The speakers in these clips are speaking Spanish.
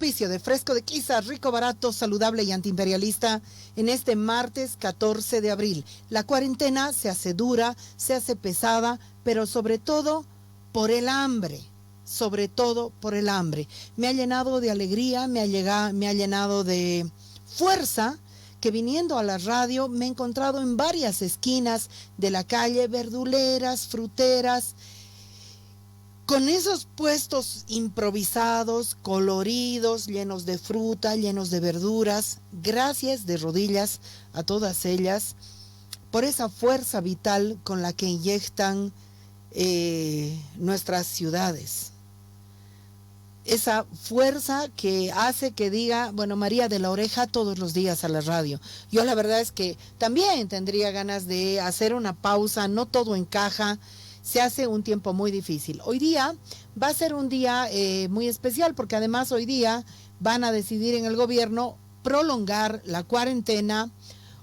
auspicio de Fresco de Quiza, rico, barato, saludable y antiimperialista, en este martes 14 de abril. La cuarentena se hace dura, se hace pesada, pero sobre todo por el hambre. Sobre todo por el hambre. Me ha llenado de alegría, me ha llenado de fuerza, que viniendo a la radio me he encontrado en varias esquinas de la calle verduleras, fruteras, con esos puestos improvisados, coloridos, llenos de fruta, llenos de verduras. Gracias de rodillas a todas ellas por esa fuerza vital con la que inyectan nuestras ciudades. Esa fuerza que hace que diga, bueno, María de la Oreja todos los días a la radio. Yo la verdad es que también tendría ganas de hacer una pausa, no todo encaja, se hace un tiempo muy difícil. Hoy día va a ser un día muy especial porque además hoy día van a decidir en el gobierno prolongar la cuarentena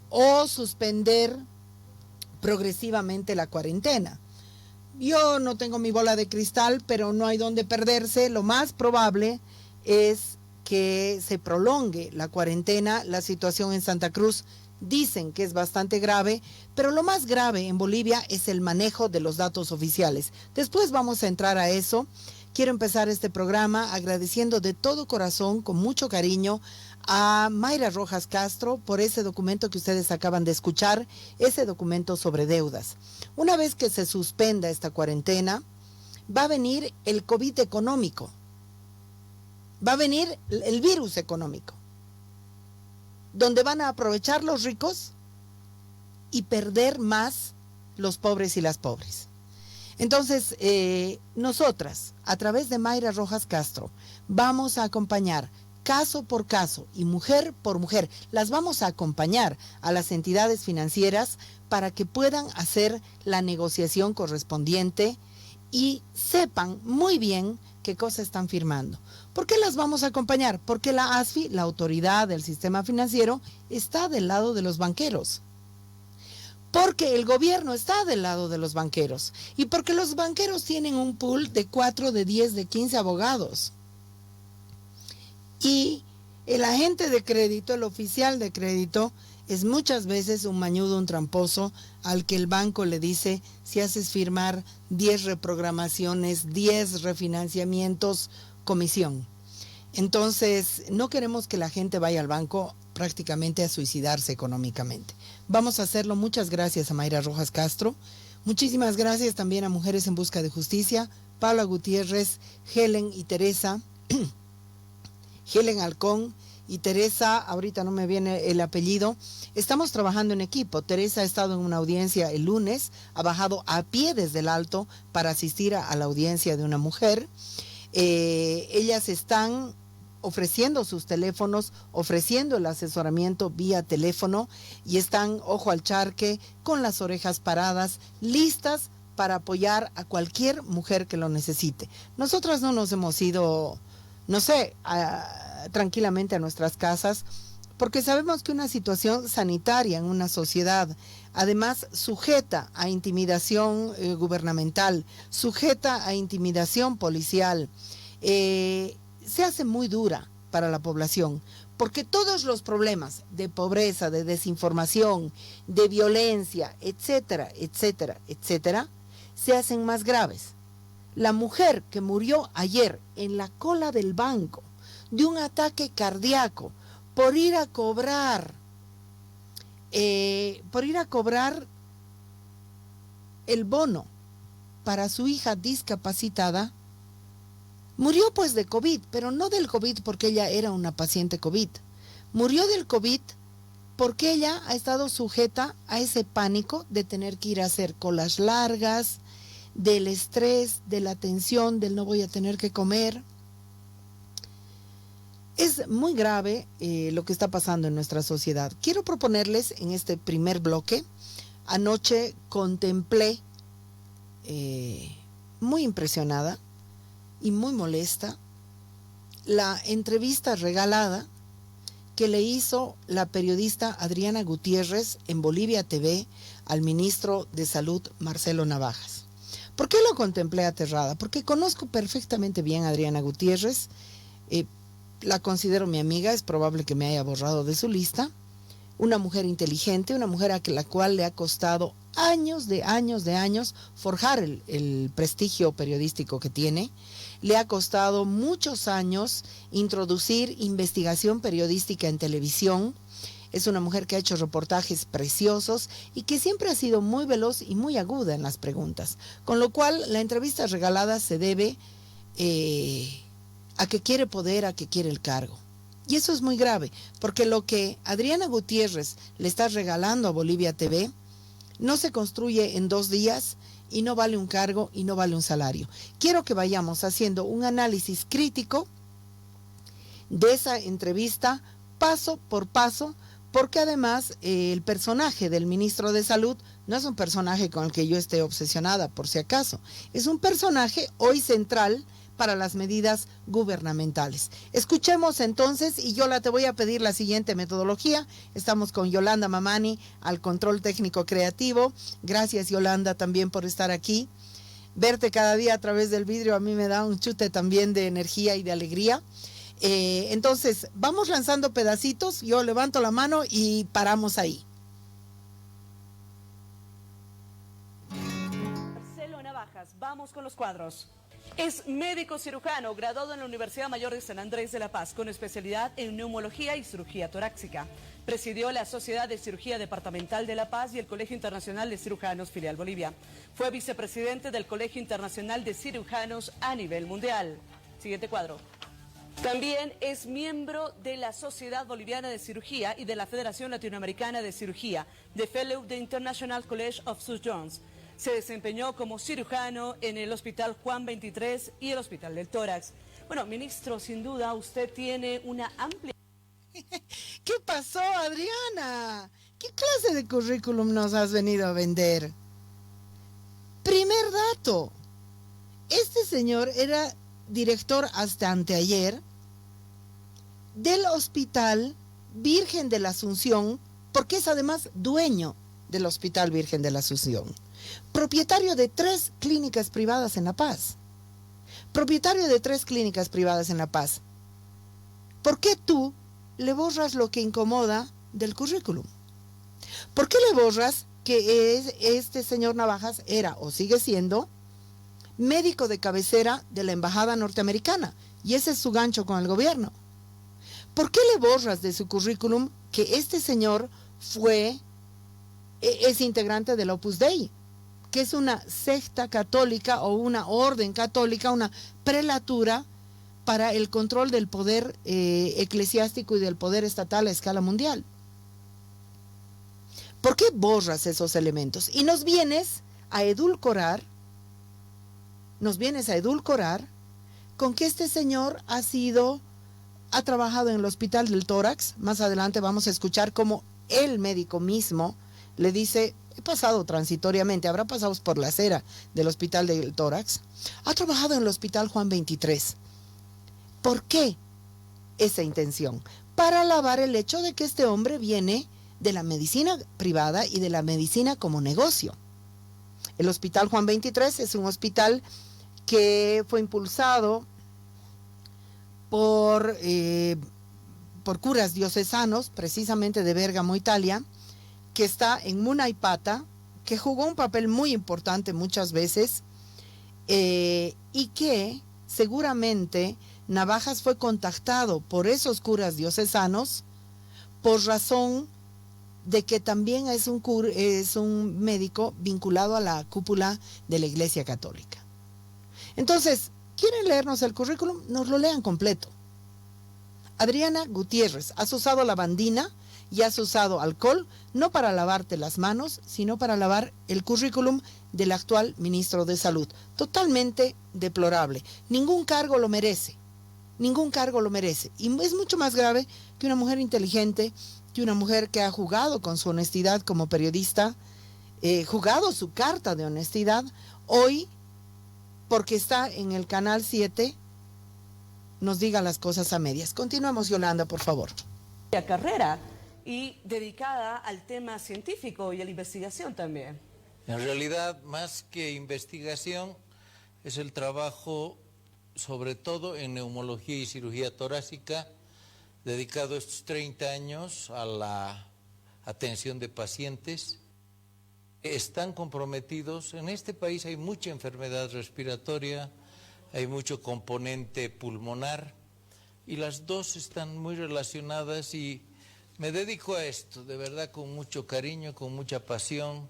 o suspender progresivamente la cuarentena. Yo no tengo mi bola de cristal, pero no hay donde perderse. Lo más probable es que se prolongue la cuarentena. La situación en Santa Cruz dicen que es bastante grave, pero lo más grave en Bolivia es el manejo de los datos oficiales. Después vamos a entrar a eso. Quiero empezar este programa agradeciendo de todo corazón, con mucho cariño, a Mayra Rojas Castro por ese documento que ustedes acaban de escuchar, ese documento sobre deudas. Una vez que se suspenda esta cuarentena, va a venir el COVID económico, va a venir el virus económico, donde van a aprovechar los ricos y perder más los pobres y las pobres. Entonces, nosotras, a través de Mayra Rojas Castro, vamos a acompañar caso por caso y mujer por mujer, las vamos a acompañar a las entidades financieras para que puedan hacer la negociación correspondiente y sepan muy bien qué cosa están firmando. ¿Por qué las vamos a acompañar? Porque la ASFI, la autoridad del sistema financiero, está del lado de los banqueros. Porque el gobierno está del lado de los banqueros. Y porque los banqueros tienen un pool de 4, de 10, de 15 abogados. Y el agente de crédito, el oficial de crédito, es muchas veces un mañudo, un tramposo, al que el banco le dice, si haces firmar 10 reprogramaciones, 10 refinanciamientos, comisión. Entonces, no queremos que la gente vaya al banco prácticamente a suicidarse económicamente. Vamos a hacerlo. Muchas gracias a Mayra Rojas Castro. Muchísimas gracias también a Mujeres en Busca de Justicia, Paula Gutiérrez, Helen y Teresa. Helen Halcón y Teresa, ahorita no me viene el apellido, estamos trabajando en equipo. Teresa ha estado en una audiencia el lunes, ha bajado a pie desde el Alto para asistir a la audiencia de una mujer. Ellas están ofreciendo sus teléfonos, ofreciendo el asesoramiento vía teléfono y están, ojo al charque, con las orejas paradas, listas para apoyar a cualquier mujer que lo necesite. Nosotras no nos hemos ido, no sé, tranquilamente a nuestras casas, porque sabemos que una situación sanitaria en una sociedad, además sujeta a intimidación gubernamental, sujeta a intimidación policial, se hace muy dura para la población, porque todos los problemas de pobreza, de desinformación, de violencia, etcétera, etcétera, etcétera, se hacen más graves. La mujer que murió ayer en la cola del banco de un ataque cardíaco por ir a cobrar el bono para su hija discapacitada, murió pues de COVID, pero no del COVID porque ella era una paciente COVID. Murió del COVID porque ella ha estado sujeta a ese pánico de tener que ir a hacer colas largas, del estrés, de la tensión, del no voy a tener que comer. Es muy grave lo que está pasando en nuestra sociedad. Quiero proponerles en este primer bloque, anoche contemplé, muy impresionada y muy molesta, la entrevista regalada que le hizo la periodista Adriana Gutiérrez en Bolivia TV al ministro de Salud, Marcelo Navajas. ¿Por qué lo contemplé aterrada? Porque conozco perfectamente bien a Adriana Gutiérrez, la considero mi amiga, es probable que me haya borrado de su lista. Una mujer inteligente, una mujer a la cual le ha costado años de años forjar el prestigio periodístico que tiene. Le ha costado muchos años introducir investigación periodística en televisión. Es una mujer que ha hecho reportajes preciosos y que siempre ha sido muy veloz y muy aguda en las preguntas. Con lo cual, la entrevista regalada se debe a que quiere poder, a que quiere el cargo. Y eso es muy grave, porque lo que Adriana Gutiérrez le está regalando a Bolivia TV no se construye en 2 días y no vale un cargo y no vale un salario. Quiero que vayamos haciendo un análisis crítico de esa entrevista paso por paso, porque además el personaje del ministro de Salud no es un personaje con el que yo esté obsesionada, por si acaso. Es un personaje hoy central para las medidas gubernamentales. Escuchemos entonces, y Yola, te voy a pedir la siguiente metodología. Estamos con Yolanda Mamani al control técnico creativo. Gracias, Yolanda, también por estar aquí. Verte cada día a través del vidrio a mí me da un chute también de energía y de alegría. Entonces, vamos lanzando pedacitos. Yo levanto la mano y paramos ahí. Marcelo Navajas, vamos con los cuadros. Es médico cirujano, graduado en la Universidad Mayor de San Andrés de La Paz, con especialidad en neumología y cirugía torácica. Presidió la Sociedad de Cirugía Departamental de La Paz y el Colegio Internacional de Cirujanos, filial Bolivia. Fue vicepresidente del Colegio Internacional de Cirujanos a nivel mundial. Siguiente cuadro. También es miembro de la Sociedad Boliviana de Cirugía y de la Federación Latinoamericana de Cirugía, de Fellow de International College of Surgeons. Se desempeñó como cirujano en el Hospital Juan 23 y el Hospital del Tórax. Bueno, ministro, sin duda usted tiene una amplia... ¿Qué pasó, Adriana? ¿Qué clase de currículum nos has venido a vender? Primer dato. Este señor era director hasta anteayer del Hospital Virgen de la Asunción, porque es además dueño del Hospital Virgen de la Asunción. Propietario de 3 clínicas privadas en La Paz. Propietario de 3 clínicas privadas en La Paz. ¿Por qué tú le borras lo que incomoda del currículum? ¿Por qué le borras que este señor Navajas era o sigue siendo médico de cabecera de la embajada norteamericana? Y ese es su gancho con el gobierno. ¿Por qué le borras de su currículum que este señor es integrante del Opus Dei, que es una secta católica o una orden católica, una prelatura para el control del poder eclesiástico y del poder estatal a escala mundial? ¿Por qué borras esos elementos? Y nos vienes a edulcorar con que este señor ha trabajado en el Hospital del Tórax. Más adelante vamos a escuchar cómo el médico mismo le dice: he pasado transitoriamente, habrá pasado por la acera del Hospital del Tórax. Ha trabajado en el Hospital Juan 23. ¿Por qué esa intención? Para alabar el hecho de que este hombre viene de la medicina privada y de la medicina como negocio. El Hospital Juan 23 es un hospital que fue impulsado por curas diocesanos, precisamente de Bérgamo, Italia, que está en Munaipata, que jugó un papel muy importante muchas veces, y que seguramente Navajas fue contactado por esos curas diocesanos por razón de que también es un médico vinculado a la cúpula de la Iglesia Católica. Entonces, ¿quieren leernos el currículum? Nos lo lean completo. Adriana Gutiérrez, has usado lavandina y has usado alcohol, no para lavarte las manos, sino para lavar el currículum del actual ministro de Salud. Totalmente deplorable. Ningún cargo lo merece. Ningún cargo lo merece. Y es mucho más grave que una mujer inteligente, que una mujer que ha jugado con su honestidad como periodista, jugado su carta de honestidad, hoy, porque está en el Canal 7, nos diga las cosas a medias. Continuemos, Yolanda, por favor. La carrera y dedicada al tema científico y a la investigación también. En realidad, más que investigación, es el trabajo sobre todo en neumología y cirugía torácica, dedicado estos 30 años a la atención de pacientes. Están comprometidos, en este país hay mucha enfermedad respiratoria, hay mucho componente pulmonar y las dos están muy relacionadas y me dedico a esto, de verdad con mucho cariño, con mucha pasión.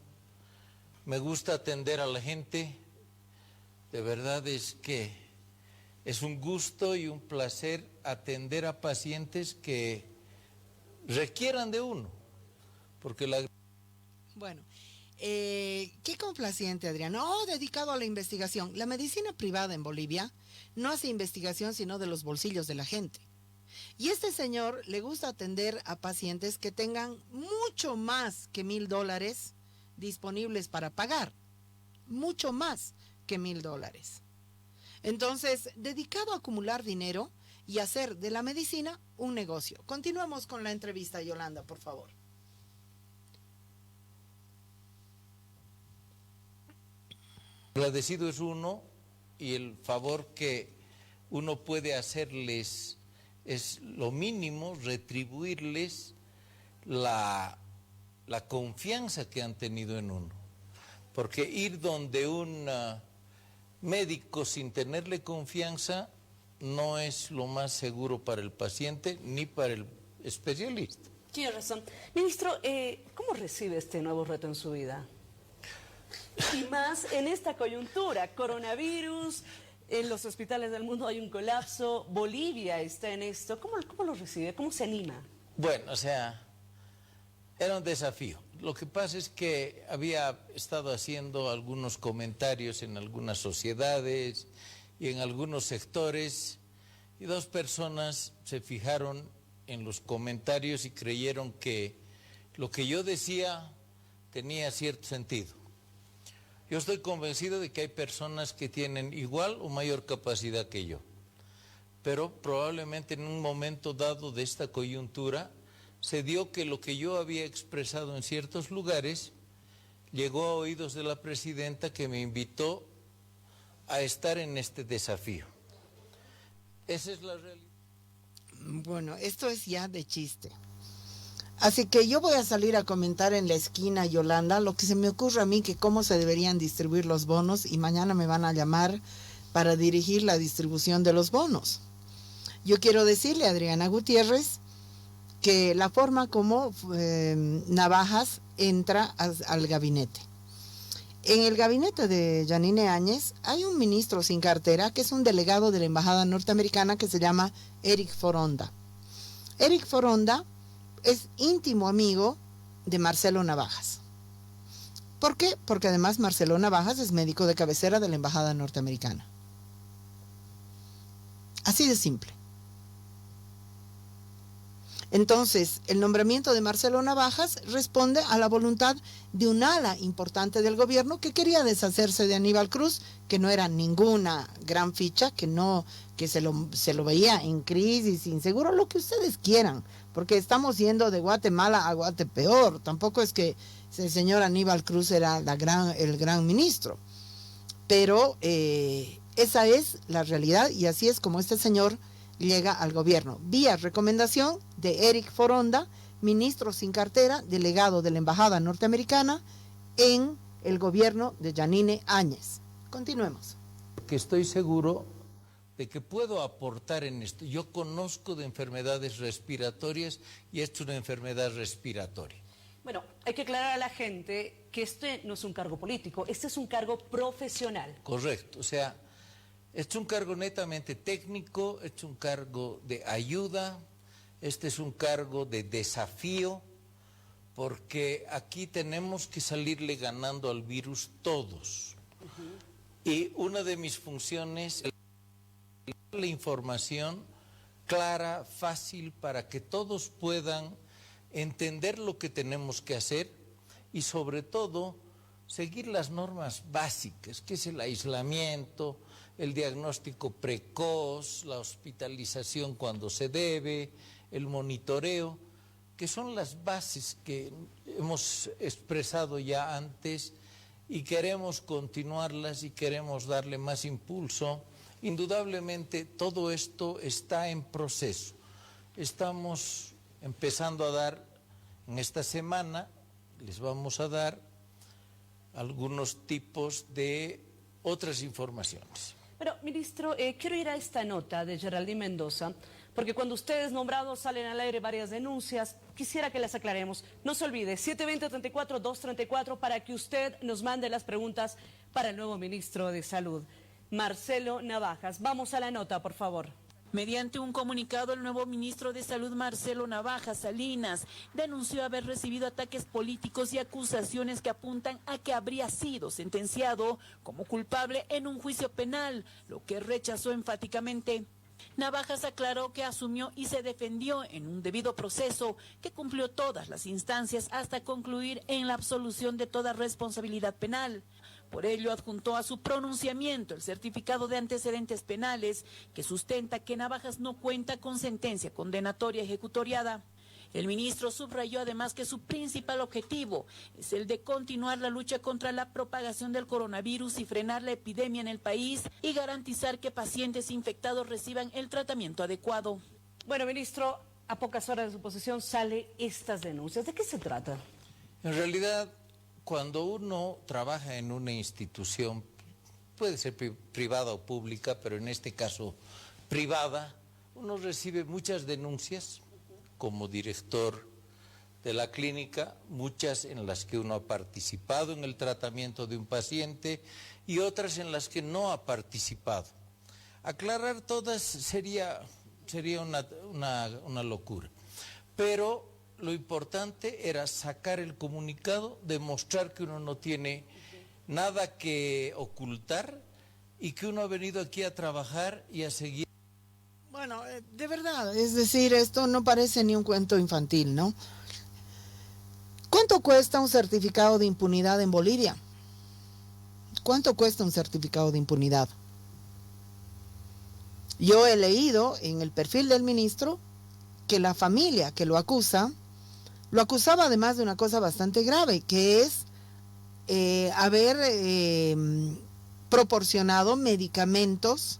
Me gusta atender a la gente, de verdad es que es un gusto y un placer atender a pacientes que requieran de uno, porque la... Bueno, qué complaciente, Adrián. Oh, dedicado a la investigación. La medicina privada en Bolivia no hace investigación sino de los bolsillos de la gente. Y este señor le gusta atender a pacientes que tengan mucho más que $1,000 disponibles para pagar. Mucho más que $1,000. Entonces, dedicado a acumular dinero y hacer de la medicina un negocio. Continuamos con la entrevista, Yolanda, por favor. Agradecido es uno y el favor que uno puede hacerles es lo mínimo, retribuirles la confianza que han tenido en uno. Porque ir donde un médico sin tenerle confianza no es lo más seguro para el paciente ni para el especialista. Tiene razón. Ministro, ¿cómo recibe este nuevo reto en su vida? Y más en esta coyuntura, coronavirus, en los hospitales del mundo hay un colapso, Bolivia está en esto. ¿Cómo lo recibe? ¿Cómo se anima? Bueno, o sea, era un desafío. Lo que pasa es que había estado haciendo algunos comentarios en algunas sociedades y en algunos sectores y dos personas se fijaron en los comentarios y creyeron que lo que yo decía tenía cierto sentido. Yo estoy convencido de que hay personas que tienen igual o mayor capacidad que yo, pero probablemente en un momento dado de esta coyuntura se dio que lo que yo había expresado en ciertos lugares llegó a oídos de la presidenta, que me invitó a estar en este desafío. Esa es la realidad. Bueno, esto es ya de chiste. Así que yo voy a salir a comentar en la esquina, Yolanda, lo que se me ocurre a mí, que cómo se deberían distribuir los bonos, y mañana me van a llamar para dirigir la distribución de los bonos. Yo quiero decirle a Adriana Gutiérrez que la forma como Navajas entra al gabinete. En el gabinete de Yanine Áñez hay un ministro sin cartera que es un delegado de la embajada norteamericana que se llama Eric Foronda. Eric Foronda es íntimo amigo de Marcelo Navajas. ¿Por qué? Porque además Marcelo Navajas es médico de cabecera de la embajada norteamericana. Así de simple. Entonces, el nombramiento de Marcelo Navajas responde a la voluntad de un ala importante del gobierno que quería deshacerse de Aníbal Cruz, que no era ninguna gran ficha, que se lo veía en crisis, inseguro, lo que ustedes quieran, porque estamos yendo de Guatemala a Guatepeor. Tampoco es que el señor Aníbal Cruz era el gran ministro, pero esa es la realidad y así es como este señor llega al gobierno, vía recomendación de Eric Foronda, ministro sin cartera, delegado de la embajada norteamericana en el gobierno de Yanine Áñez. Continuemos. Que estoy seguro de que puedo aportar en esto. Yo conozco de enfermedades respiratorias y esto es una enfermedad respiratoria. Bueno, hay que aclarar a la gente que este no es un cargo político, este es un cargo profesional. Correcto, o sea, este es un cargo netamente técnico, este es un cargo de ayuda, este es un cargo de desafío, porque aquí tenemos que salirle ganando al virus todos. Y una de mis funciones es la información clara, fácil, para que todos puedan entender lo que tenemos que hacer y sobre todo seguir las normas básicas, que es el aislamiento, el diagnóstico precoz, la hospitalización cuando se debe, el monitoreo, que son las bases que hemos expresado ya antes y queremos continuarlas y queremos darle más impulso indudablemente todo esto está en proceso. Estamos empezando a dar, en esta semana, les vamos a dar algunos tipos de otras informaciones. Pero, ministro, quiero ir a esta nota de Geraldine Mendoza, porque cuando ustedes nombrados salen al aire varias denuncias, quisiera que las aclaremos. No se olvide, 720-34-234 para que usted nos mande las preguntas para el nuevo ministro de Salud, Marcelo Navajas. Vamos a la nota, por favor. Mediante un comunicado, el nuevo ministro de Salud, Marcelo Navajas Salinas, denunció haber recibido ataques políticos y acusaciones que apuntan a que habría sido sentenciado como culpable en un juicio penal, lo que rechazó enfáticamente. Navajas aclaró que asumió y se defendió en un debido proceso, que cumplió todas las instancias hasta concluir en la absolución de toda responsabilidad penal. Por ello, adjuntó a su pronunciamiento el certificado de antecedentes penales que sustenta que Navajas no cuenta con sentencia condenatoria ejecutoriada. El ministro subrayó además que su principal objetivo es el de continuar la lucha contra la propagación del coronavirus y frenar la epidemia en el país y garantizar que pacientes infectados reciban el tratamiento adecuado. Bueno, ministro, a pocas horas de su posesión sale estas denuncias. ¿De qué se trata? En realidad, cuando uno trabaja en una institución, puede ser privada o pública, pero en este caso privada, uno recibe muchas denuncias como director de la clínica, muchas en las que uno ha participado en el tratamiento de un paciente y otras en las que no ha participado. Aclarar todas sería una locura, pero lo importante era sacar el comunicado, demostrar que uno no tiene nada que ocultar y que uno ha venido aquí a trabajar y a seguir. Bueno, de verdad, es decir, esto no parece ni un cuento infantil, ¿no? ¿Cuánto cuesta un certificado de impunidad en Bolivia? ¿Cuánto cuesta un certificado de impunidad? Yo he leído en el perfil del ministro que la familia que lo acusaba además de una cosa bastante grave, que es haber proporcionado medicamentos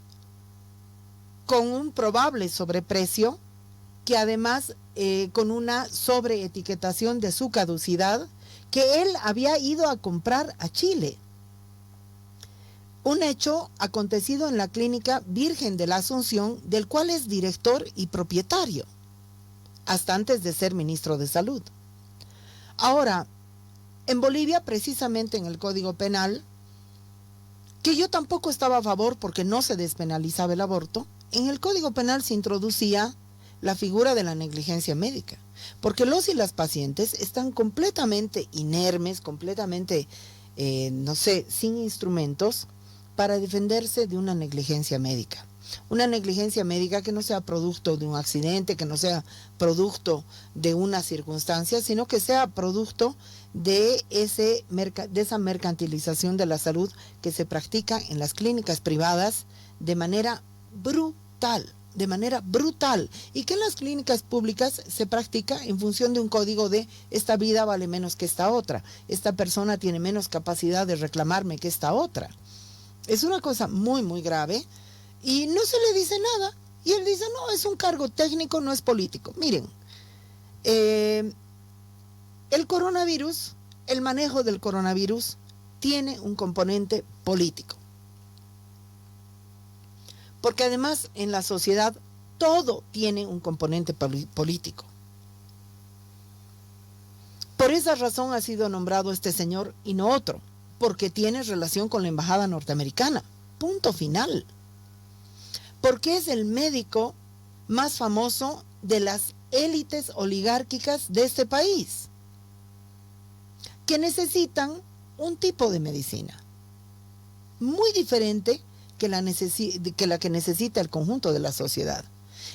con un probable sobreprecio, que además con una sobreetiquetación de su caducidad, que él había ido a comprar a Chile. Un hecho acontecido en la Clínica Virgen de la Asunción, del cual es director y propietario, hasta antes de ser ministro de Salud. Ahora, en Bolivia, precisamente en el Código Penal, que yo tampoco estaba a favor porque no se despenalizaba el aborto, en el Código Penal se introducía la figura de la negligencia médica, porque los y las pacientes están completamente inermes, completamente, sin instrumentos para defenderse de una negligencia médica. Una negligencia médica que no sea producto de un accidente, que no sea producto de una circunstancia, sino que sea producto de esa mercantilización de la salud que se practica en las clínicas privadas de manera brutal, y que en las clínicas públicas se practica en función de un código de esta vida vale menos que esta otra, esta persona tiene menos capacidad de reclamarme que esta otra. Es una cosa muy, muy grave. Y no se le dice nada. Y él dice, no, es un cargo técnico, no es político. Miren, el coronavirus, el manejo del coronavirus, tiene un componente político. Porque además en la sociedad todo tiene un componente político. Por esa razón ha sido nombrado este señor y no otro, porque tiene relación con la embajada norteamericana. Punto final. Porque es el médico más famoso de las élites oligárquicas de este país, que necesitan un tipo de medicina muy diferente que la que necesita el conjunto de la sociedad.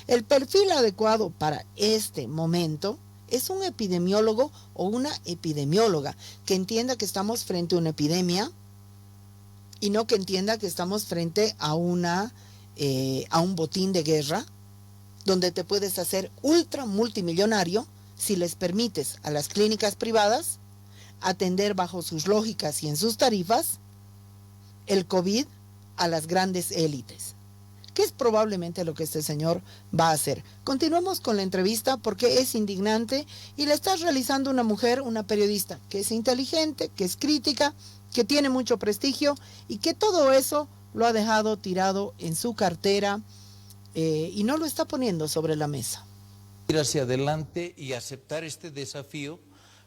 El perfil adecuado para este momento es un epidemiólogo o una epidemióloga que entienda que estamos frente a una epidemia y no que entienda que estamos frente a un botín de guerra donde te puedes hacer ultra multimillonario si les permites a las clínicas privadas atender bajo sus lógicas y en sus tarifas el COVID a las grandes élites. que es probablemente lo que este señor va a hacer. Continuamos con la entrevista porque es indignante y la está realizando una mujer, una periodista, que es inteligente, que es crítica, que tiene mucho prestigio y que todo eso lo ha dejado tirado en su cartera y no lo está poniendo sobre la mesa. Ir hacia adelante y aceptar este desafío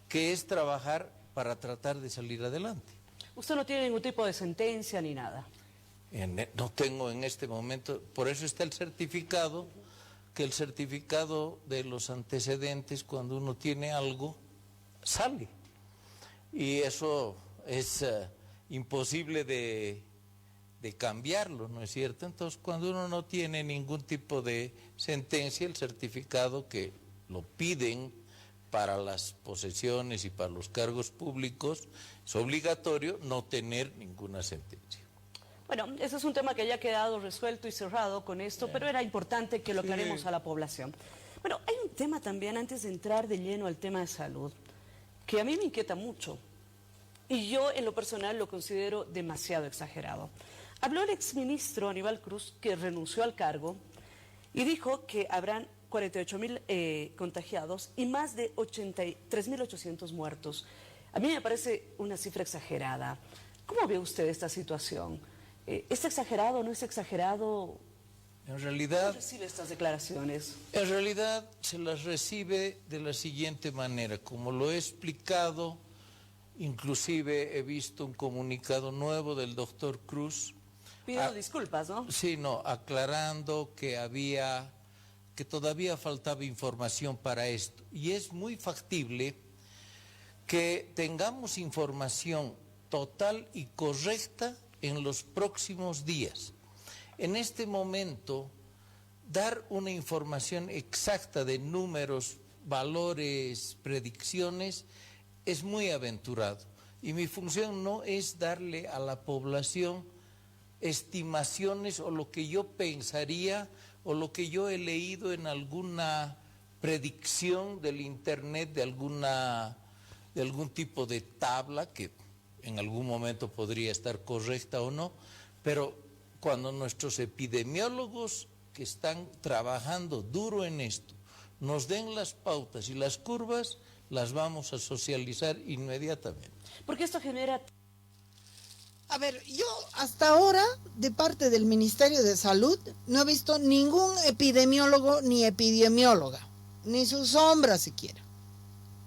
que es trabajar para tratar de salir adelante. Usted no tiene ningún tipo de sentencia ni nada. No tengo en este momento, por eso está el certificado, que el certificado de los antecedentes, cuando uno tiene algo, sale. Y eso es imposible de cambiarlo, ¿no es cierto? Entonces, cuando uno no tiene ningún tipo de sentencia, el certificado que lo piden para las posesiones y para los cargos públicos, es obligatorio no tener ninguna sentencia. Bueno, ese es un tema que ya ha quedado resuelto y cerrado con esto, pero era importante que lo aclaremos a la población. Bueno, hay un tema también, antes de entrar de lleno al tema de salud, que a mí me inquieta mucho, y yo en lo personal lo considero demasiado exagerado. Habló el exministro Aníbal Cruz, que renunció al cargo, y dijo que habrán 48.000 contagiados y más de 3.800 muertos. A mí me parece una cifra exagerada. ¿Cómo ve usted esta situación? ¿Es exagerado o no es exagerado? En realidad, ¿Cómo recibe estas declaraciones? En realidad se las recibe de la siguiente manera, como lo he explicado, inclusive he visto un comunicado nuevo del doctor Cruz. Pido disculpas, ¿no? Sí, no, aclarando que todavía faltaba información para esto. Y es muy factible que tengamos información total y correcta en los próximos días. En este momento, dar una información exacta de números, valores, predicciones, es muy aventurado. Y mi función no es darle a la población estimaciones o lo que yo pensaría o lo que yo he leído en alguna predicción del internet, de algún tipo de tabla que en algún momento podría estar correcta o no, pero cuando nuestros epidemiólogos que están trabajando duro en esto nos den las pautas y las curvas, las vamos a socializar inmediatamente. Porque esto genera... A ver, yo hasta ahora, de parte del Ministerio de Salud, no he visto ningún epidemiólogo ni epidemióloga, ni su sombra siquiera.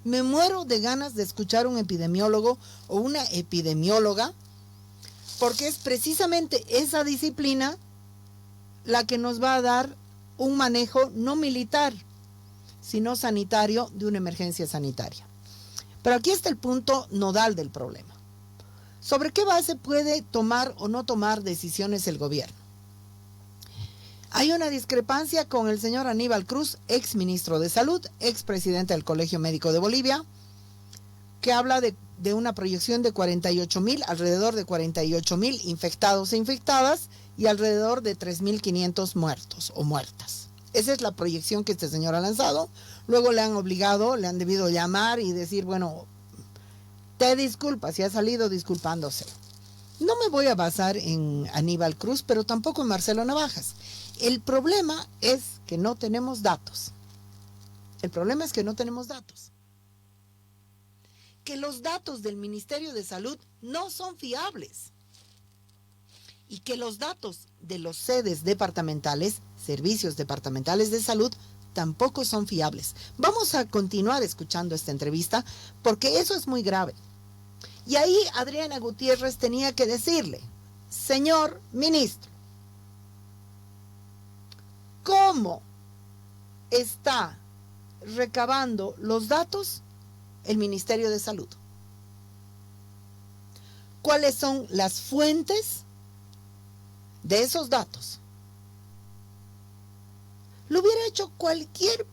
Me muero de ganas de escuchar un epidemiólogo o una epidemióloga, porque es precisamente esa disciplina la que nos va a dar un manejo no militar, sino sanitario de una emergencia sanitaria. Pero aquí está el punto nodal del problema. ¿Sobre qué base puede tomar o no tomar decisiones el gobierno? Hay una discrepancia con el señor Aníbal Cruz, ex ministro de Salud, ex presidente del Colegio Médico de Bolivia, que habla de una proyección de 48.000, alrededor de 48.000 infectados e infectadas y alrededor de 3.500 muertos o muertas. Esa es la proyección que este señor ha lanzado. Luego le han debido llamar y decir, bueno, te disculpas, y ha salido disculpándose. No me voy a basar en Aníbal Cruz, pero tampoco en Marcelo Navajas. El problema es que no tenemos datos. Que los datos del Ministerio de Salud no son fiables. Y que los datos de los sedes departamentales, servicios departamentales de salud, tampoco son fiables. Vamos a continuar escuchando esta entrevista porque eso es muy grave. Y ahí Adriana Gutiérrez tenía que decirle, señor ministro, ¿cómo está recabando los datos el Ministerio de Salud? ¿Cuáles son las fuentes de esos datos? Lo hubiera hecho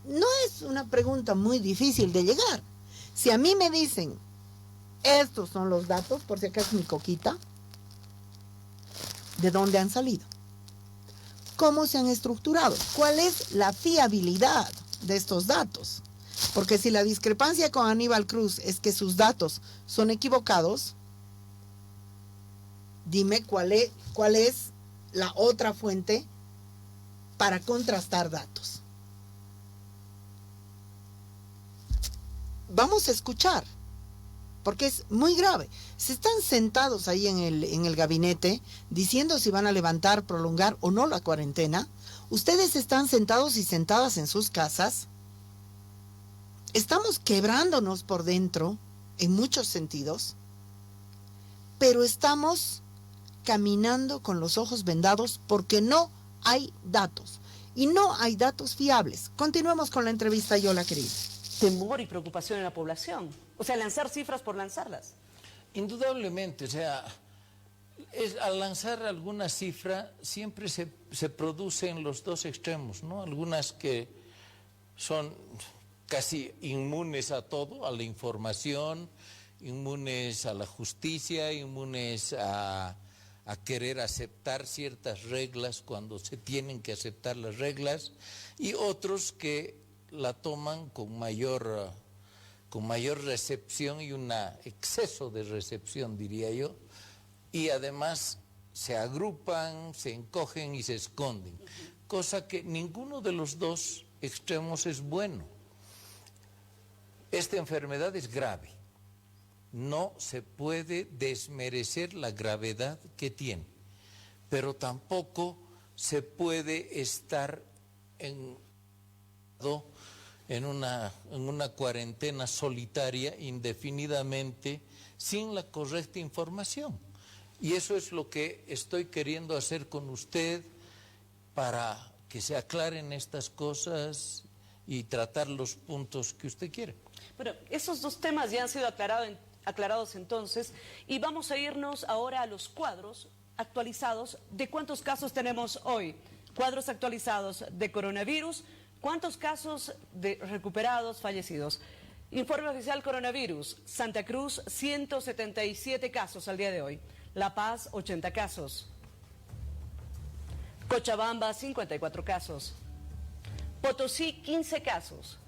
no es una pregunta muy difícil de llegar. Si a mí me dicen, estos son los datos, por si acaso mi coquita, ¿de dónde han salido? ¿Cómo se han estructurado? ¿Cuál es la fiabilidad de estos datos? Porque si la discrepancia con Aníbal Cruz es que sus datos son equivocados, dime cuál es la otra fuente para contrastar datos. Vamos a escuchar, porque es muy grave. Se están sentados ahí en el gabinete diciendo si van a levantar, prolongar o no la cuarentena. Ustedes están sentados y sentadas en sus casas. Estamos quebrándonos por dentro en muchos sentidos, pero estamos caminando con los ojos vendados porque no hay datos y no hay datos fiables. Continuemos con la entrevista, Yola querida. Temor y preocupación en la población. O sea, lanzar cifras por lanzarlas. Indudablemente, o sea, al lanzar alguna cifra siempre se producen los dos extremos, ¿no? Algunas que son casi inmunes a todo, a la información, inmunes a la justicia, inmunes a querer aceptar ciertas reglas cuando se tienen que aceptar las reglas, y otros que la toman con mayor recepción y un exceso de recepción, diría yo, y además se agrupan, se encogen y se esconden, cosa que ninguno de los dos extremos es bueno. Esta enfermedad es grave, no se puede desmerecer la gravedad que tiene, pero tampoco se puede estar en una cuarentena solitaria indefinidamente sin la correcta información. Y eso es lo que estoy queriendo hacer con usted para que se aclaren estas cosas y tratar los puntos que usted quiere. Bueno, esos dos temas ya han sido aclarados entonces, y vamos a irnos ahora a los cuadros actualizados de cuántos casos tenemos hoy. Cuadros actualizados de coronavirus. ¿Cuántos casos de recuperados, fallecidos? Informe oficial coronavirus. Santa Cruz, 177 casos al día de hoy. La Paz, 80 casos. Cochabamba, 54 casos. Potosí, 15 casos.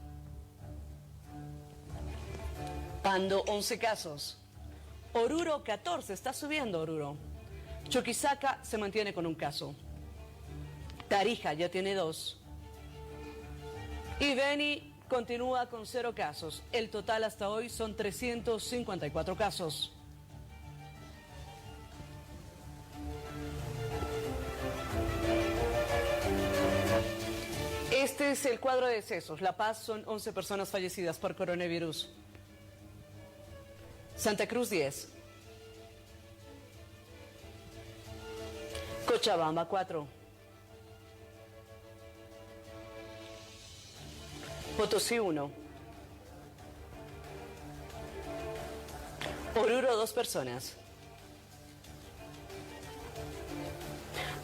Pando, 11 casos. Oruro, 14. Está subiendo Oruro. Chuquisaca se mantiene con un caso. Tarija ya tiene 2. Y Beni continúa con 0 casos. El total hasta hoy son 354 casos. Este es el cuadro de decesos. La Paz son 11 personas fallecidas por coronavirus. Santa Cruz 10. Cochabamba 4. Potosí 1. Oruro 2 personas.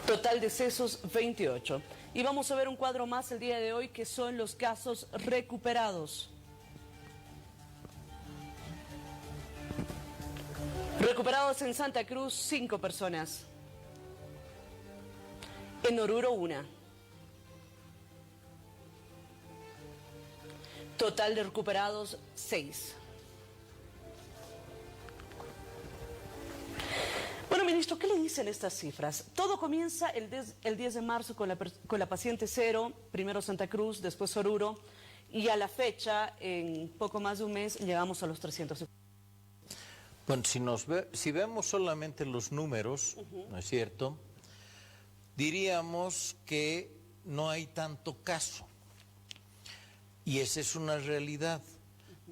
Total decesos 28. Y vamos a ver un cuadro más el día de hoy, que son los casos recuperados. Recuperados en Santa Cruz 5 personas. En Oruro 1. Total de recuperados 6. Bueno, ministro, ¿qué le dicen estas cifras? Todo comienza el 10 de marzo con la paciente 0, primero Santa Cruz, después Oruro, y a la fecha, en poco más de un mes, llegamos a los 300. Bueno, si vemos solamente los números, ¿no es cierto?, diríamos que no hay tanto caso. Y esa es una realidad.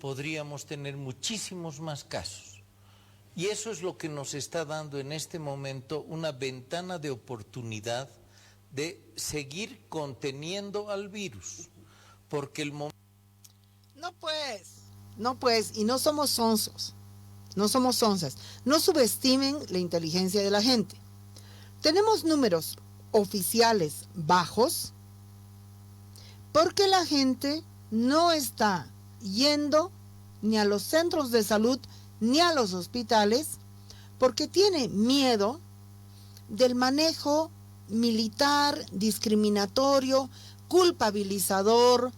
Podríamos tener muchísimos más casos. Y eso es lo que nos está dando en este momento una ventana de oportunidad de seguir conteniendo al virus. Porque el momento... No pues, y no somos sonsos, no somos sonzas. No subestimen la inteligencia de la gente. Tenemos números oficiales bajos porque la gente no está yendo ni a los centros de salud ni a los hospitales porque tiene miedo del manejo militar, discriminatorio, culpabilizador,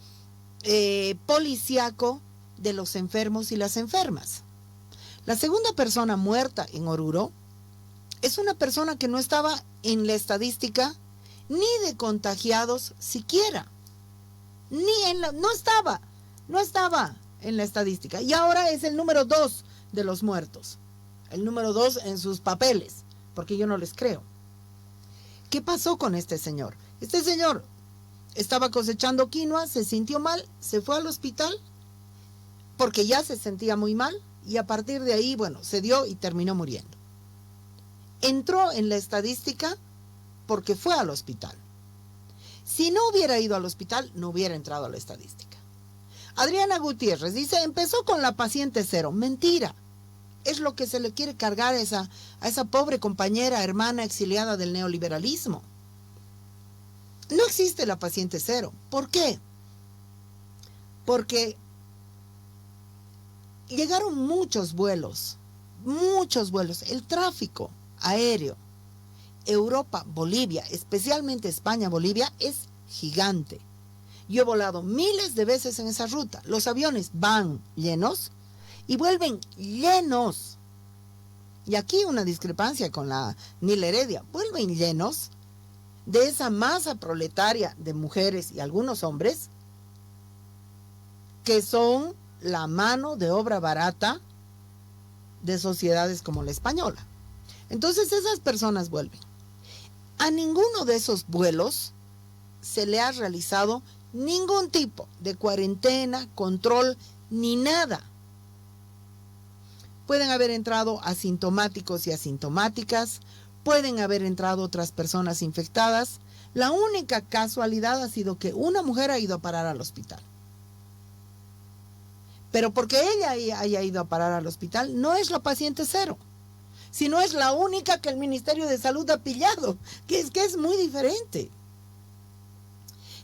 policíaco de los enfermos y las enfermas. La segunda persona muerta en Oruro es una persona que no estaba en la estadística ni de contagiados siquiera. No estaba en la estadística. Y ahora es el número 2 de los muertos. El número 2 en sus papeles, porque yo no les creo. ¿Qué pasó con este señor? Este señor estaba cosechando quinoa, se sintió mal, se fue al hospital porque ya se sentía muy mal y a partir de ahí, bueno, se dio y terminó muriendo. Entró en la estadística porque fue al hospital. Si no hubiera ido al hospital, no hubiera entrado a la estadística. Adriana Gutiérrez dice, empezó con la paciente cero. Mentira. Es lo que se le quiere cargar a esa pobre compañera, hermana exiliada del neoliberalismo. No existe la paciente cero. ¿Por qué? Porque llegaron muchos vuelos. El tráfico aéreo, Europa, Bolivia, especialmente España, Bolivia, es gigante. Yo he volado miles de veces en esa ruta. Los aviones van llenos y vuelven llenos. Y aquí una discrepancia con la Nila Heredia. Vuelven llenos de esa masa proletaria de mujeres y algunos hombres que son la mano de obra barata de sociedades como la española. Entonces esas personas vuelven. A ninguno de esos vuelos se le ha realizado ningún tipo de cuarentena, control, ni nada. Pueden haber entrado asintomáticos y asintomáticas, pueden haber entrado otras personas infectadas. La única casualidad ha sido que una mujer ha ido a parar al hospital. Pero porque ella haya ido a parar al hospital, no es la paciente cero, sino es la única que el Ministerio de Salud ha pillado, que es muy diferente.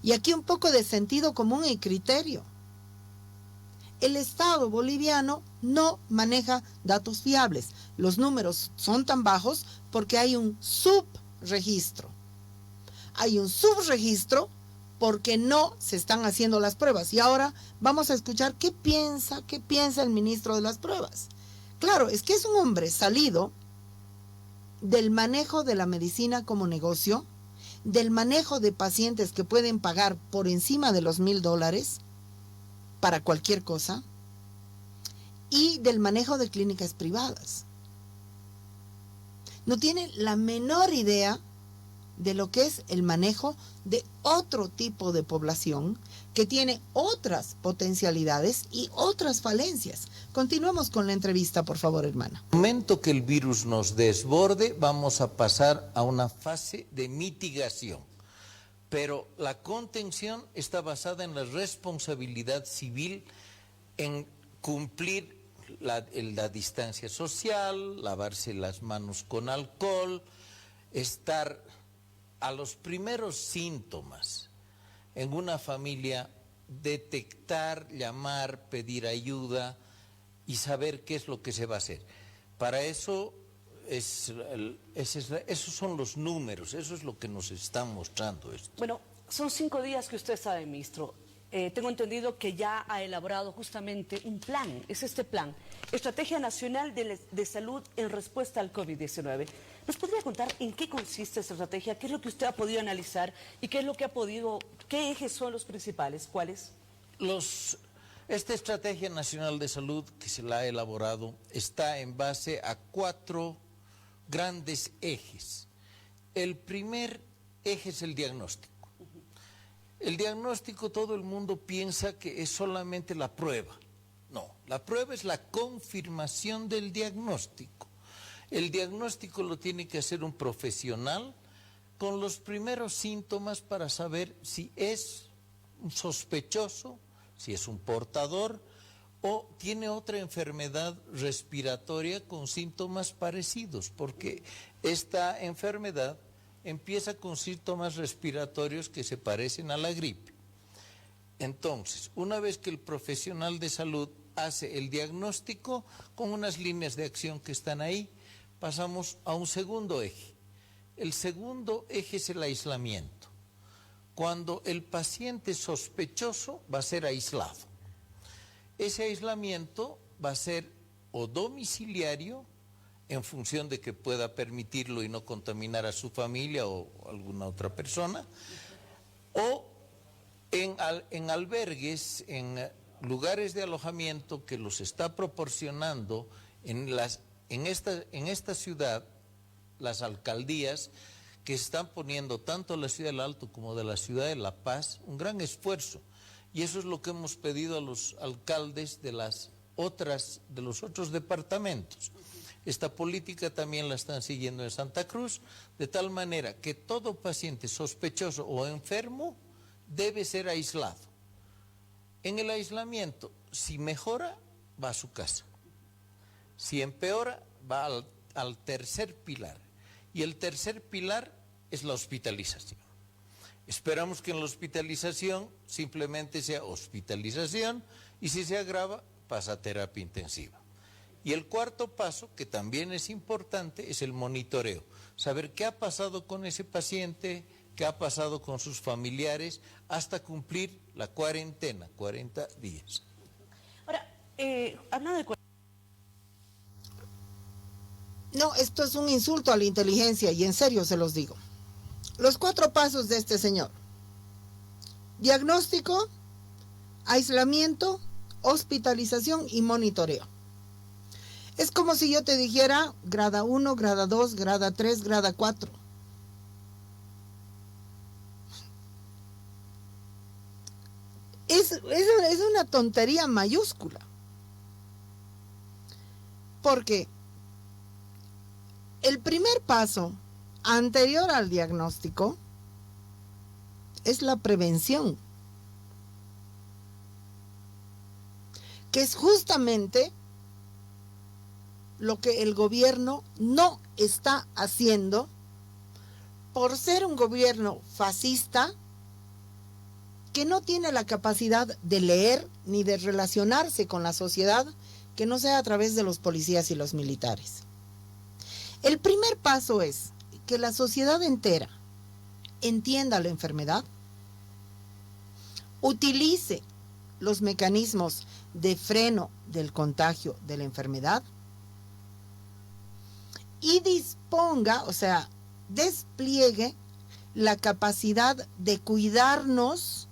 Y aquí un poco de sentido común y criterio. El Estado boliviano no maneja datos fiables. Los números son tan bajos porque hay un subregistro. Hay un subregistro porque no se están haciendo las pruebas. Y ahora vamos a escuchar qué piensa el ministro de las pruebas. Claro, es que es un hombre salido del manejo de la medicina como negocio, del manejo de pacientes que pueden pagar por encima de los $1,000 para cualquier cosa, y del manejo de clínicas privadas. No tiene la menor idea de lo que es el manejo de otro tipo de población que tiene otras potencialidades y otras falencias. Continuemos con la entrevista, por favor, hermana. En el momento que el virus nos desborde, vamos a pasar a una fase de mitigación. Pero la contención está basada en la responsabilidad civil, en cumplir la distancia social, lavarse las manos con alcohol, estar a los primeros síntomas en una familia, detectar, llamar, pedir ayuda y saber qué es lo que se va a hacer. Para eso, esos son los números, eso es lo que nos está mostrando esto. Bueno, son 5 días que usted sabe, ministro. Tengo entendido que ya ha elaborado justamente un plan, es este plan, Estrategia Nacional de Salud en respuesta al COVID-19. ¿Nos podría contar en qué consiste esta estrategia? ¿Qué es lo que usted ha podido analizar? ¿Y qué es lo que qué ejes son los principales? ¿Cuáles? Esta Estrategia Nacional de Salud que se la ha elaborado está en base a 4 grandes ejes. El primer eje es el diagnóstico. El diagnóstico, todo el mundo piensa que es solamente la prueba. No, la prueba es la confirmación del diagnóstico. El diagnóstico lo tiene que hacer un profesional con los primeros síntomas para saber si es un sospechoso, si es un portador o tiene otra enfermedad respiratoria con síntomas parecidos, porque esta enfermedad empieza con síntomas respiratorios que se parecen a la gripe. Entonces, una vez que el profesional de salud hace el diagnóstico con unas líneas de acción que están ahí, pasamos a un segundo eje. El segundo eje es el aislamiento. Cuando el paciente sospechoso va a ser aislado. Ese aislamiento va a ser o domiciliario, en función de que pueda permitirlo y no contaminar a su familia o alguna otra persona, o en albergues, en lugares de alojamiento que los está proporcionando en esta ciudad, las alcaldías que están poniendo tanto la ciudad del Alto como de la ciudad de La Paz un gran esfuerzo. Y eso es lo que hemos pedido a los alcaldes de los otros departamentos. Esta política también la están siguiendo en Santa Cruz, de tal manera que todo paciente sospechoso o enfermo debe ser aislado. En el aislamiento, si mejora, va a su casa. Si empeora, va al tercer pilar. Y el tercer pilar es la hospitalización. Esperamos que en la hospitalización simplemente sea hospitalización y si se agrava, pasa a terapia intensiva. Y el cuarto paso, que también es importante, es el monitoreo. Saber qué ha pasado con ese paciente, qué ha pasado con sus familiares, hasta cumplir la cuarentena, 40 días. Ahora, hablando de... No, esto es un insulto a la inteligencia y en serio se los digo. Los 4 pasos de este señor: diagnóstico, aislamiento, hospitalización y monitoreo. Es como si yo te dijera grada 1, grada 2, grada 3, grada 4. Es una tontería mayúscula. Porque el primer paso anterior al diagnóstico es la prevención, que es justamente lo que el gobierno no está haciendo por ser un gobierno fascista que no tiene la capacidad de leer ni de relacionarse con la sociedad que no sea a través de los policías y los militares. El primer paso es que la sociedad entera entienda la enfermedad, utilice los mecanismos de freno del contagio de la enfermedad y disponga, o sea, despliegue la capacidad de cuidarnos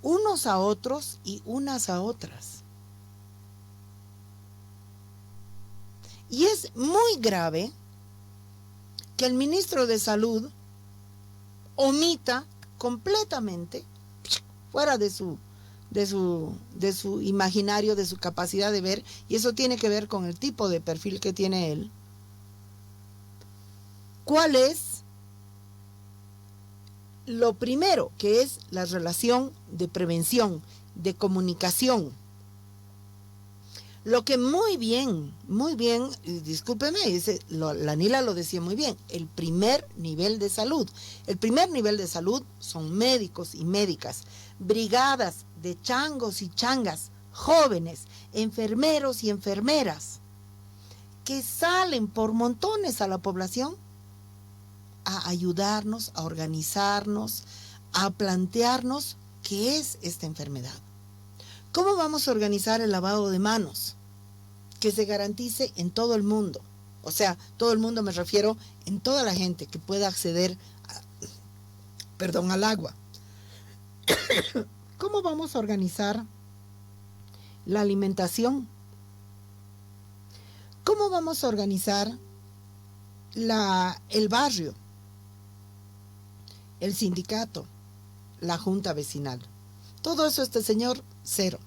unos a otros y unas a otras. Y es muy grave que el ministro de Salud omita completamente, fuera de su imaginario, de su capacidad de ver, y eso tiene que ver con el tipo de perfil que tiene él, cuál es lo primero, que es la relación de prevención, de comunicación. Lo que muy bien, discúlpeme, la Nila lo decía muy bien, el primer nivel de salud. El primer nivel de salud son médicos y médicas, brigadas de changos y changas, jóvenes, enfermeros y enfermeras, que salen por montones a la población a ayudarnos, a organizarnos, a plantearnos qué es esta enfermedad. ¿Cómo vamos a organizar el lavado de manos? Que se garantice en todo el mundo. O sea, todo el mundo me refiero en toda la gente que pueda acceder al agua. ¿Cómo vamos a organizar la alimentación? ¿Cómo vamos a organizar el barrio, el sindicato, la junta vecinal? Todo eso este señor, cero.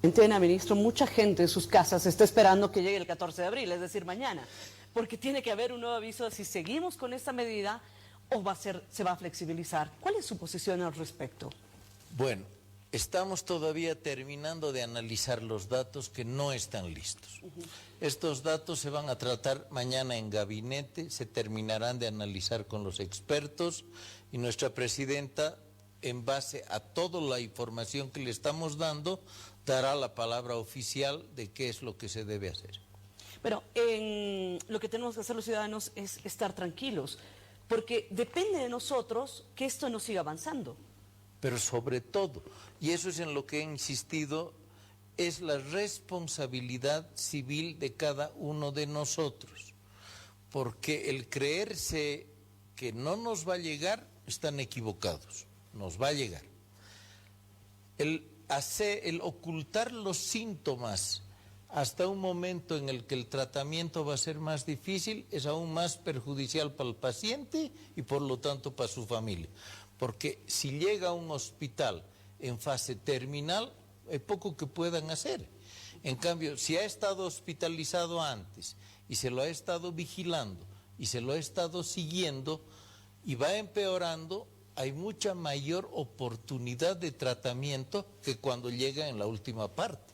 Entienda, ministro, mucha gente en sus casas está esperando que llegue el 14 de abril, es decir, mañana, porque tiene que haber un nuevo aviso de si seguimos con esta medida o se va a flexibilizar. ¿Cuál es su posición al respecto? Bueno, estamos todavía terminando de analizar los datos que no están listos. Estos datos se van a tratar mañana en gabinete, se terminarán de analizar con los expertos y nuestra presidenta, en base a toda la información que le estamos dando, dará la palabra oficial de qué es lo que se debe hacer. Pero lo que tenemos que hacer los ciudadanos es estar tranquilos, porque depende de nosotros que esto no siga avanzando. Pero sobre todo, y eso es en lo que he insistido es la responsabilidad civil de cada uno de nosotros, porque el creerse que no nos va a llegar, están equivocados, nos va a llegar. El ocultar los síntomas hasta un momento en el que el tratamiento va a ser más difícil es aún más perjudicial para el paciente y por lo tanto para su familia, porque si llega a un hospital en fase terminal, hay poco que puedan hacer. En cambio, si ha estado hospitalizado antes y se lo ha estado vigilando y se lo ha estado siguiendo y va empeorando, hay mucha mayor oportunidad de tratamiento que cuando llega en la última parte.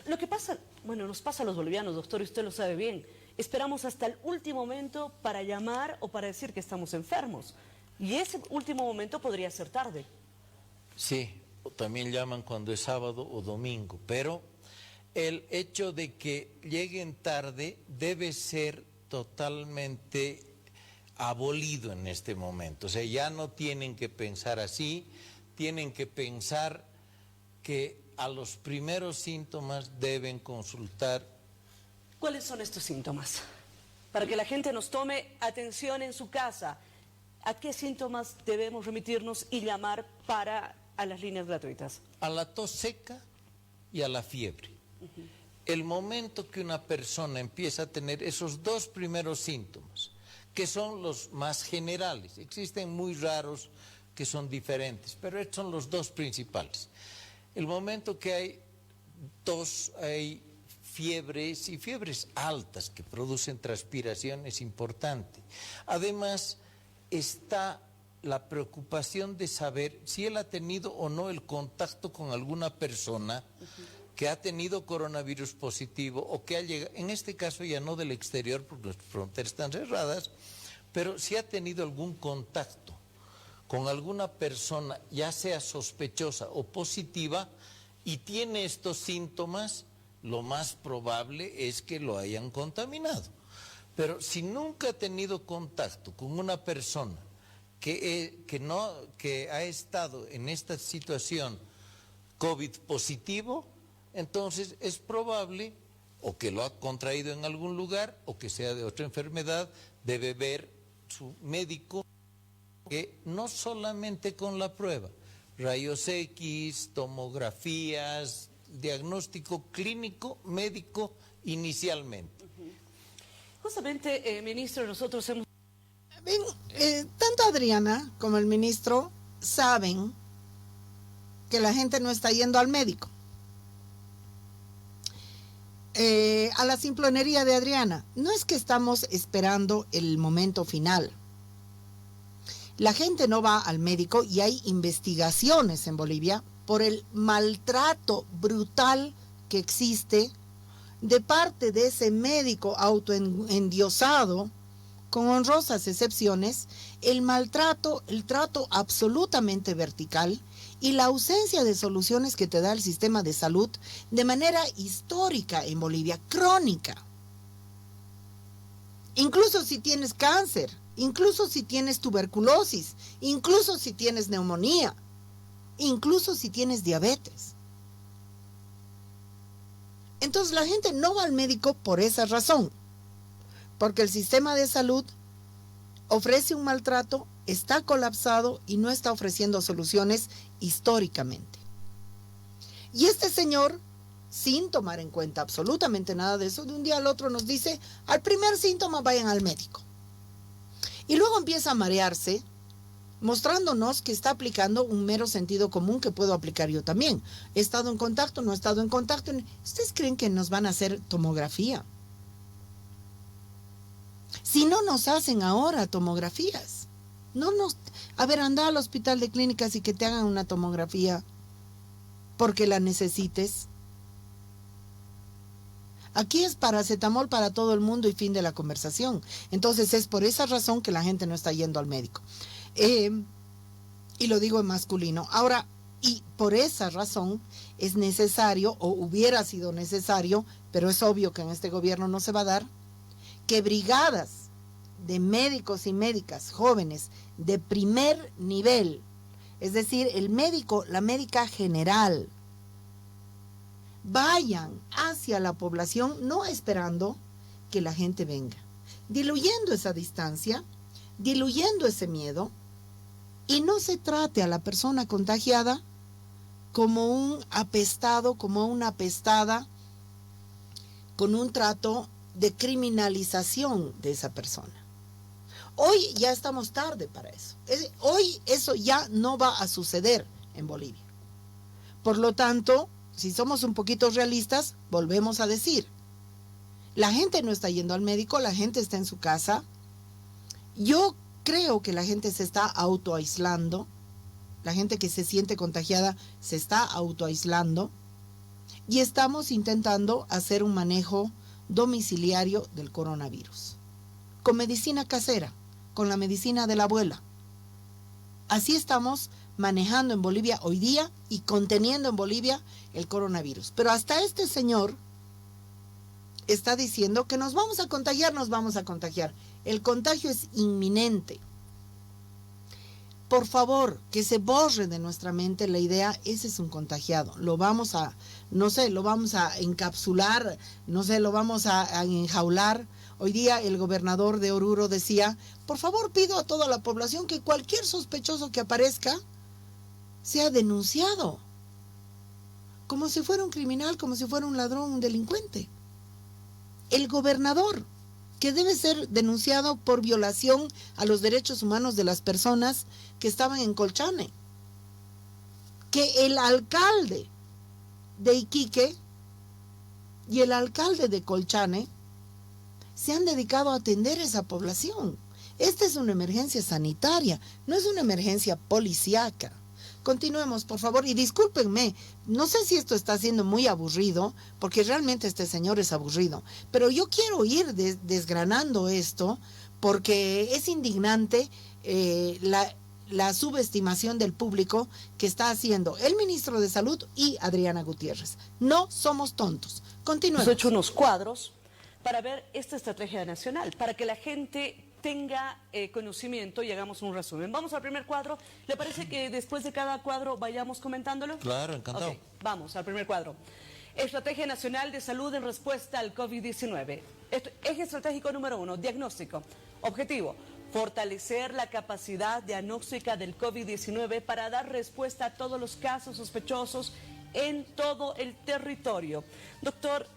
Lo que pasa, bueno, nos pasa a los bolivianos, doctor, y usted lo sabe bien. Esperamos hasta el último momento para llamar o para decir que estamos enfermos. Y ese último momento podría ser tarde. Sí, o también llaman cuando es sábado o domingo, pero el hecho de que lleguen tarde debe ser totalmente abolido en este momento. O sea, ya no tienen que pensar así, tienen que pensar que a los primeros síntomas deben consultar. ¿Cuáles son estos síntomas? Para que la gente nos tome atención en su casa, ¿a qué síntomas debemos remitirnos y llamar a las líneas gratuitas? A la tos seca y a la fiebre. El momento que una persona empieza a tener esos dos primeros síntomas, que son los más generales, existen muy raros que son diferentes, pero estos son los dos principales. El momento que hay tos, hay fiebres y fiebres altas que producen transpiración es importante. Además, está la preocupación de saber si él ha tenido o no el contacto con alguna persona que ha tenido coronavirus positivo o que ha llegado, en este caso ya no del exterior porque las fronteras están cerradas, pero si ha tenido algún contacto con alguna persona, ya sea sospechosa o positiva, y tiene estos síntomas, lo más probable es que lo hayan contaminado. Pero si nunca ha tenido contacto con una persona que ha estado en esta situación COVID positivo, entonces es probable o que lo ha contraído en algún lugar o que sea de otra enfermedad. Debe ver su médico, que no solamente con la prueba, rayos X, tomografías, diagnóstico clínico, médico inicialmente. Justamente, ministro, nosotros hemos... Bien, tanto Adriana como el ministro saben que la gente no está yendo al médico. A la simplonería de Adriana, no es que estamos esperando el momento final. La gente no va al médico y hay investigaciones en Bolivia por el maltrato brutal que existe de parte de ese médico autoendiosado, con honrosas excepciones, el maltrato, el trato absolutamente vertical y la ausencia de soluciones que te da el sistema de salud de manera histórica en Bolivia, crónica. Incluso si tienes cáncer, incluso si tienes tuberculosis, incluso si tienes neumonía, incluso si tienes diabetes. Entonces la gente no va al médico por esa razón, porque el sistema de salud ofrece un maltrato, está colapsado y no está ofreciendo soluciones históricamente. Y este señor, sin tomar en cuenta absolutamente nada de eso, de un día al otro nos dice, al primer síntoma vayan al médico. Y luego empieza a marearse, mostrándonos que está aplicando un mero sentido común que puedo aplicar yo también. He estado en contacto, no he estado en contacto. ¿Ustedes creen que nos van a hacer tomografía? Si no nos hacen ahora tomografías, a ver, anda al hospital de clínicas y que te hagan una tomografía porque la necesites. Aquí es paracetamol para todo el mundo y fin de la conversación. Entonces es por esa razón que la gente no está yendo al médico. Y lo digo en masculino. Ahora, y por esa razón es necesario, o hubiera sido necesario, pero es obvio que en este gobierno no se va a dar, que brigadas de médicos y médicas jóvenes de primer nivel, es decir, el médico, la médica general, vayan hacia la población, no esperando que la gente venga, diluyendo esa distancia, diluyendo ese miedo, y no se trate a la persona contagiada como un apestado, como una apestada, con un trato de criminalización de esa persona. Hoy ya estamos tarde para eso. Hoy eso ya no va a suceder en Bolivia. Por lo tanto, si somos un poquito realistas, volvemos a decir, la gente no está yendo al médico, la gente está en su casa. Yo creo que la gente se está autoaislando, la gente que se siente contagiada se está autoaislando, y estamos intentando hacer un manejo domiciliario del coronavirus, con medicina casera, con la medicina de la abuela. Así estamos manejando en Bolivia hoy día y conteniendo en Bolivia el coronavirus. Pero hasta este señor está diciendo que nos vamos a contagiar, nos vamos a contagiar. El contagio es inminente. Por favor, que se borre de nuestra mente la idea, ese es un contagiado. Lo vamos a, no sé, lo vamos a encapsular, no sé, lo vamos a enjaular. Hoy día el gobernador de Oruro decía, por favor pido a toda la población que cualquier sospechoso que aparezca sea denunciado. Como si fuera un criminal, como si fuera un ladrón, un delincuente. El gobernador, que debe ser denunciado por violación a los derechos humanos de las personas que estaban en Colchane. Que el alcalde de Iquique y el alcalde de Colchane se han dedicado a atender a esa población. Esta es una emergencia sanitaria, no es una emergencia policíaca. Continuemos, por favor, y discúlpenme, no sé si esto está siendo muy aburrido, porque realmente este señor es aburrido, pero yo quiero ir desgranando esto, porque es indignante la subestimación del público que está haciendo el ministro de Salud y Adriana Gutiérrez. No somos tontos. Continuemos. Hemos hecho unos cuadros para ver esta estrategia nacional, para que la gente tenga conocimiento y hagamos un resumen. Vamos al primer cuadro. ¿Le parece que después de cada cuadro vayamos comentándolo? Claro, encantado. Okay, vamos al primer cuadro. Estrategia Nacional de Salud en respuesta al COVID-19. Eje estratégico número 1, diagnóstico. Objetivo, fortalecer la capacidad diagnóstica del COVID-19 para dar respuesta a todos los casos sospechosos en todo el territorio. Doctor,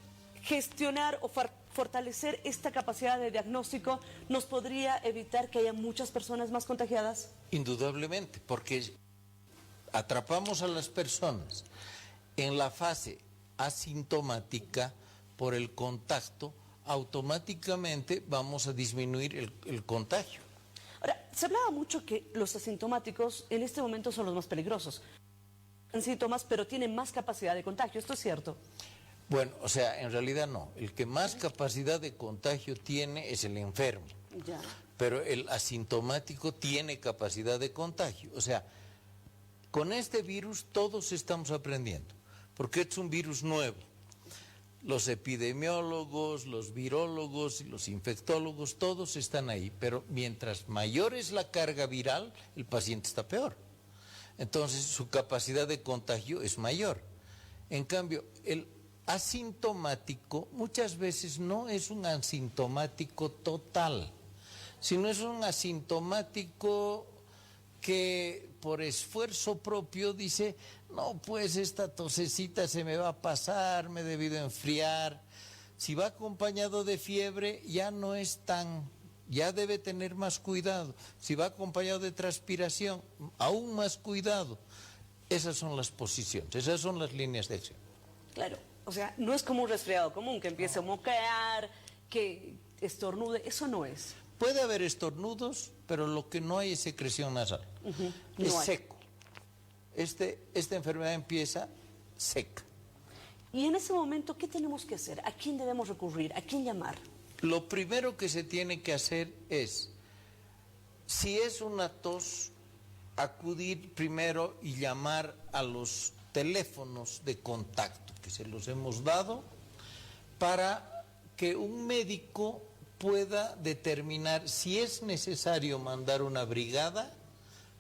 gestionar o fortalecer esta capacidad de diagnóstico nos podría evitar que haya muchas personas más contagiadas. Indudablemente, porque atrapamos a las personas en la fase asintomática por el contacto, automáticamente vamos a disminuir el contagio. Ahora, se hablaba mucho que los asintomáticos en este momento son los más peligrosos. Tienen síntomas, pero tienen más capacidad de contagio. ¿Esto es cierto? Bueno, o sea, en realidad no. El que más capacidad de contagio tiene es el enfermo. Ya. Pero el asintomático tiene capacidad de contagio. O sea, con este virus todos estamos aprendiendo, porque es un virus nuevo. Los epidemiólogos, los virólogos y los infectólogos, todos están ahí, pero mientras mayor es la carga viral, el paciente está peor. Entonces su capacidad de contagio es mayor. En cambio, el asintomático muchas veces no es un asintomático total, sino es un asintomático que por esfuerzo propio dice, no, pues esta tosecita se me va a pasar, me he debido enfriar. Si va acompañado de fiebre, ya no es tan, ya debe tener más cuidado. Si va acompañado de transpiración, aún más cuidado. Esas son las posiciones, esas son las líneas de acción. Claro, o sea, no es como un resfriado común que empiece a moquear, que estornude, eso no es. Puede haber estornudos, pero lo que no hay es secreción nasal. Es seco. Esta enfermedad empieza seca. Y en ese momento, ¿qué tenemos que hacer? ¿A quién debemos recurrir? ¿A quién llamar? Lo primero que se tiene que hacer es, si es una tos, acudir primero y llamar a los teléfonos de contacto que se los hemos dado para que un médico pueda determinar si es necesario mandar una brigada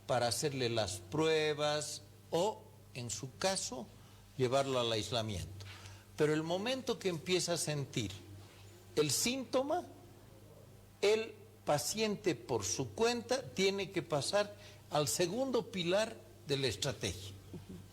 para hacerle las pruebas o, en su caso, llevarlo al aislamiento. Pero el momento que empieza a sentir el síntoma, el paciente por su cuenta tiene que pasar al segundo pilar de la estrategia,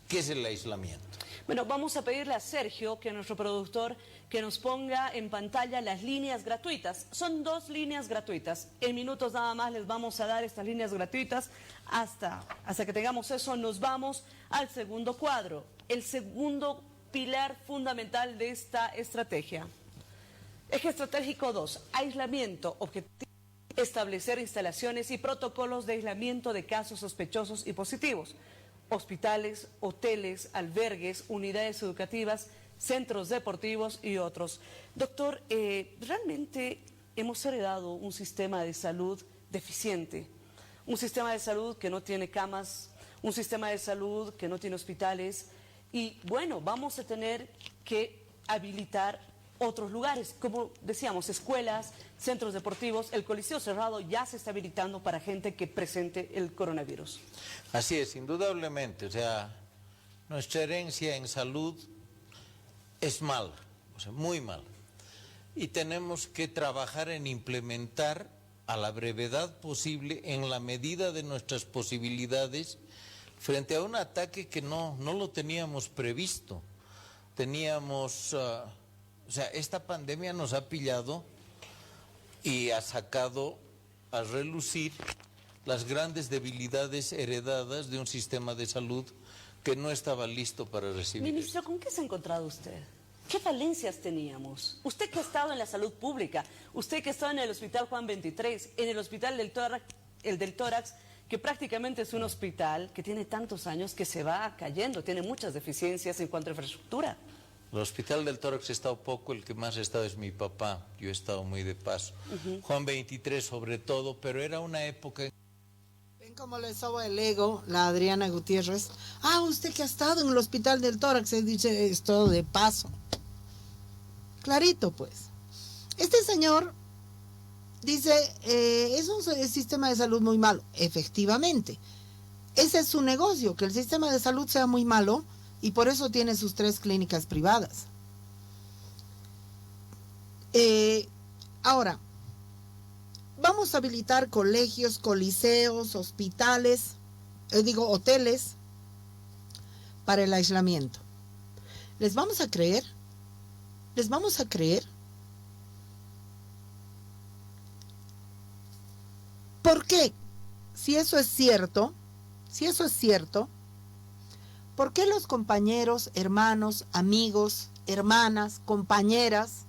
que es el aislamiento. Bueno, vamos a pedirle a Sergio, que es nuestro productor, que nos ponga en pantalla las líneas gratuitas. Son 2 líneas gratuitas. En minutos nada más les vamos a dar estas líneas gratuitas. Hasta que tengamos eso, nos vamos al segundo cuadro. El segundo pilar fundamental de esta estrategia. Eje estratégico 2, aislamiento, objetivo. Establecer instalaciones y protocolos de aislamiento de casos sospechosos y positivos. Hospitales, hoteles, albergues, unidades educativas, centros deportivos y otros. Doctor, realmente hemos heredado un sistema de salud deficiente, un sistema de salud que no tiene camas, un sistema de salud que no tiene hospitales y bueno, vamos a tener que habilitar otros lugares, como decíamos, escuelas, centros deportivos. El Coliseo Cerrado ya se está habilitando para gente que presente el coronavirus. Así es, indudablemente, o sea, nuestra herencia en salud es mala, o sea, muy mala. Y tenemos que trabajar en implementar a la brevedad posible, en la medida de nuestras posibilidades, frente a un ataque que no lo teníamos previsto. Teníamos... O sea, esta pandemia nos ha pillado y ha sacado a relucir las grandes debilidades heredadas de un sistema de salud que no estaba listo para recibir. Ministro, ¿con qué se ha encontrado usted? ¿Qué falencias teníamos? Usted que ha estado en la salud pública, usted que ha estado en el Hospital Juan 23, en el Hospital del Tórax, que prácticamente es un hospital que tiene tantos años que se va cayendo, tiene muchas deficiencias en cuanto a infraestructura. El Hospital del Tórax he estado poco, el que más he estado es mi papá, yo he estado muy de paso. Juan 23 sobre todo, pero era una época... Ven cómo le soba el ego la Adriana Gutiérrez. Ah, usted que ha estado en el Hospital del Tórax, se dice, es todo de paso. Clarito, pues. Este señor dice, es un sistema de salud muy malo. Efectivamente, ese es su negocio, que el sistema de salud sea muy malo, y por eso tiene sus 3 clínicas privadas. Ahora, vamos a habilitar colegios, coliseos, hospitales, hoteles para el aislamiento. ¿Les vamos a creer? ¿Les vamos a creer? ¿Por qué? Si eso es cierto, ¿por qué los compañeros, hermanos, amigos, hermanas, compañeras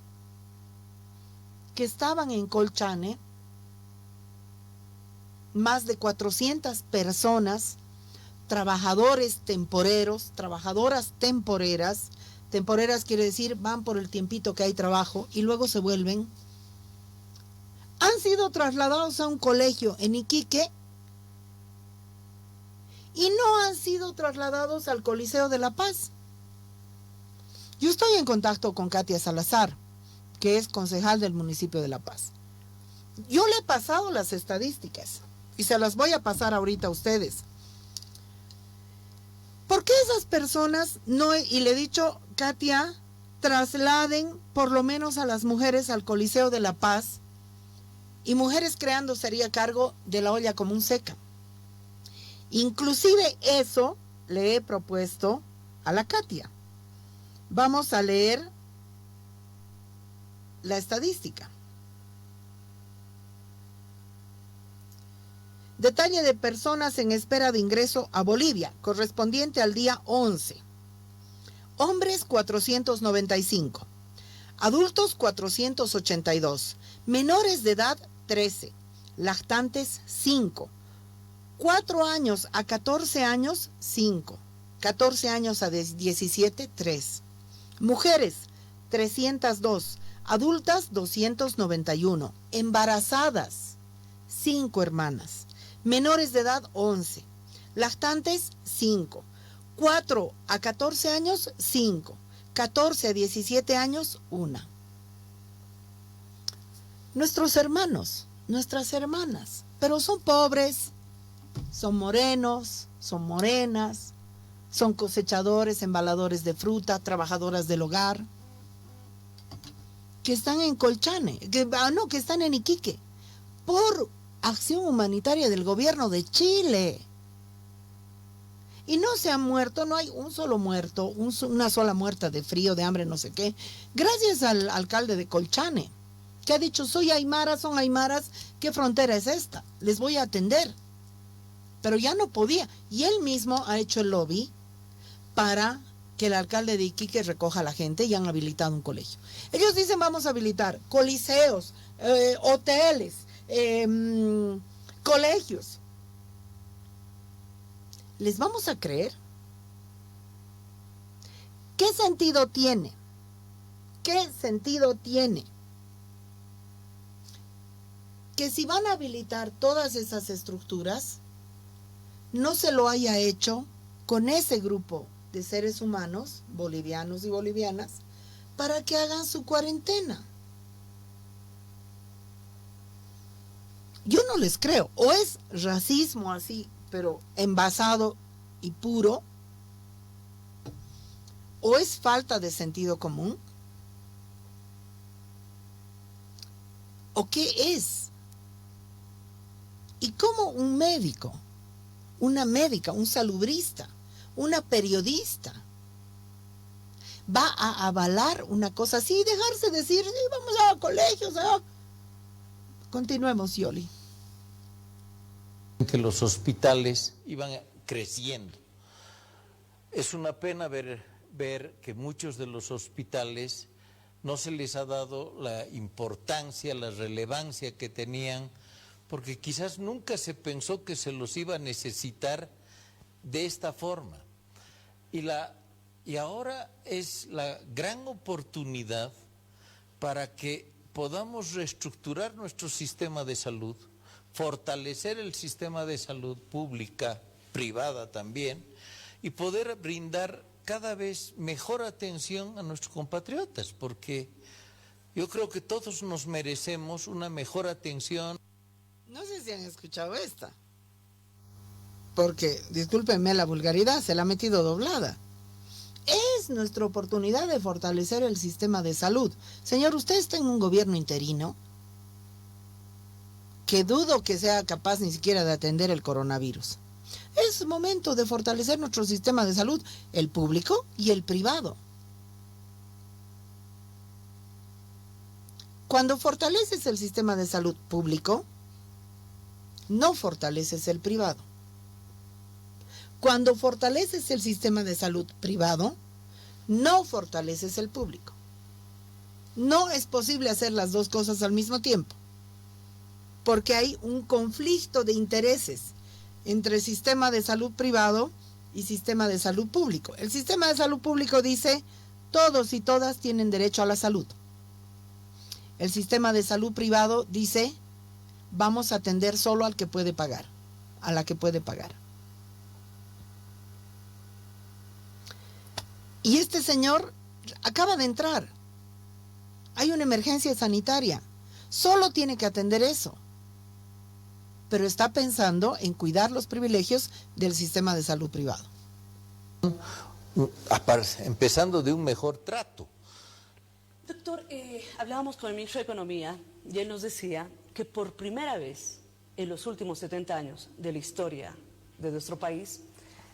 que estaban en Colchane, más de 400 personas, trabajadores temporeros, trabajadoras temporeras quiere decir van por el tiempito que hay trabajo y luego se vuelven, han sido trasladados a un colegio en Iquique y no han sido trasladados al Coliseo de La Paz? Yo estoy en contacto con Katia Salazar, que es concejal del municipio de La Paz. Yo le he pasado las estadísticas y se las voy a pasar ahorita a ustedes. ¿Por qué esas personas no, y le he dicho, Katia, trasladen por lo menos a las mujeres al Coliseo de La Paz, y Mujeres Creando sería cargo de la olla común seca? Inclusive eso le he propuesto a la Katia. Vamos a leer la estadística. Detalle de personas en espera de ingreso a Bolivia, correspondiente al día 11. Hombres 495, adultos 482, menores de edad 13, lactantes 5, 4 años a 14 años 5, 14 años a 17 3, mujeres 302, adultas 291, embarazadas 5 hermanas, menores de edad 11, lactantes 5, 4 a 14 años 5, 14 a 17 años 1. Nuestros hermanos, nuestras hermanas, pero son pobres, son morenos, son morenas, son cosechadores, embaladores de fruta, trabajadoras del hogar. que están en Colchane, que están en Iquique, por acción humanitaria del gobierno de Chile. Y no se han muerto, no hay un solo muerto, una sola muerta de frío, de hambre, no sé qué, gracias al alcalde de Colchane, que ha dicho, soy aymara, son aymaras, ¿qué frontera es esta? Les voy a atender. Pero ya no podía, y él mismo ha hecho el lobby para que el alcalde de Iquique recoja a la gente y han habilitado un colegio. Ellos dicen, vamos a habilitar coliseos, hoteles, colegios. ¿Les vamos a creer? ¿Qué sentido tiene? ¿Qué sentido tiene? Que si van a habilitar todas esas estructuras, no se lo haya hecho con ese grupo de seres humanos, bolivianos y bolivianas, para que hagan su cuarentena. Yo no les creo. O es racismo así, pero envasado y puro, o es falta de sentido común, o qué es. Y cómo un médico, una médica, un salubrista, una periodista va a avalar una cosa así y dejarse decir, sí, vamos a colegios, ¿no? Continuemos, Yoli. Que los hospitales iban creciendo. Es una pena ver que muchos de los hospitales no se les ha dado la importancia, la relevancia que tenían, porque quizás nunca se pensó que se los iba a necesitar de esta forma. Y ahora es la gran oportunidad para que podamos reestructurar nuestro sistema de salud, fortalecer el sistema de salud pública, privada también, y poder brindar cada vez mejor atención a nuestros compatriotas, porque yo creo que todos nos merecemos una mejor atención. No sé si han escuchado esta, porque, discúlpenme la vulgaridad, se la ha metido doblada. Es nuestra oportunidad de fortalecer el sistema de salud. Señor, usted está en un gobierno interino que dudo que sea capaz ni siquiera de atender el coronavirus. Es momento de fortalecer nuestro sistema de salud, el público y el privado. Cuando fortaleces el sistema de salud público, no fortaleces el privado. Cuando fortaleces el sistema de salud privado, no fortaleces el público. No es posible hacer las dos cosas al mismo tiempo, porque hay un conflicto de intereses entre sistema de salud privado y sistema de salud público. El sistema de salud público dice, todos y todas tienen derecho a la salud. El sistema de salud privado dice, vamos a atender solo al que puede pagar, a la que puede pagar. Y este señor acaba de entrar. Hay una emergencia sanitaria. Solo tiene que atender eso. Pero está pensando en cuidar los privilegios del sistema de salud privado. Empezando de un mejor trato. Doctor, hablábamos con el ministro de Economía y él nos decía que por primera vez en los últimos 70 años de la historia de nuestro país,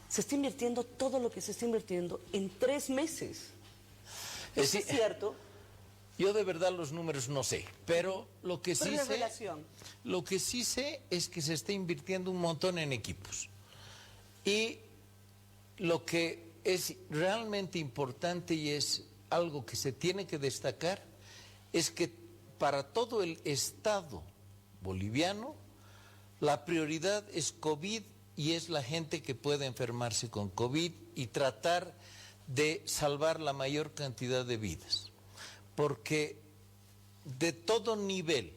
se está invirtiendo todo lo que se está invirtiendo en 3 meses. ¿Eso es cierto? Yo de verdad los números no sé, pero lo que sí sé es que se está invirtiendo un montón en equipos. Y lo que es realmente importante y es algo que se tiene que destacar es que para todo el Estado boliviano la prioridad es COVID y es la gente que puede enfermarse con COVID y tratar de salvar la mayor cantidad de vidas. Porque de todo nivel,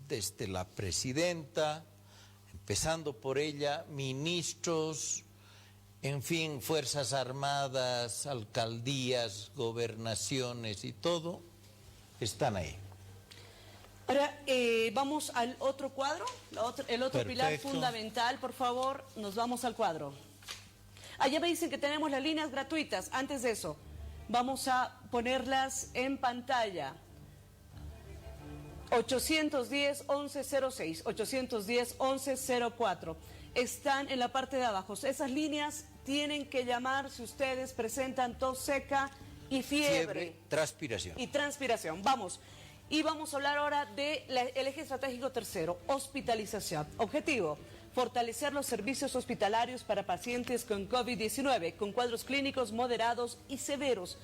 desde la presidenta, empezando por ella, ministros, en fin, Fuerzas Armadas, alcaldías, gobernaciones y todo, están ahí. Ahora, vamos al otro cuadro, el otro pilar fundamental, por favor, nos vamos al cuadro. Allá me dicen que tenemos las líneas gratuitas. Antes de eso, vamos a ponerlas en pantalla. 810-1106, 810-1104. Están en la parte de abajo. Esas líneas tienen que llamar si ustedes presentan tos seca y fiebre. Transpiración. Y transpiración. Vamos. Y vamos a hablar ahora del eje estratégico tercero, hospitalización. Objetivo: fortalecer los servicios hospitalarios para pacientes con COVID-19, con cuadros clínicos moderados y severos.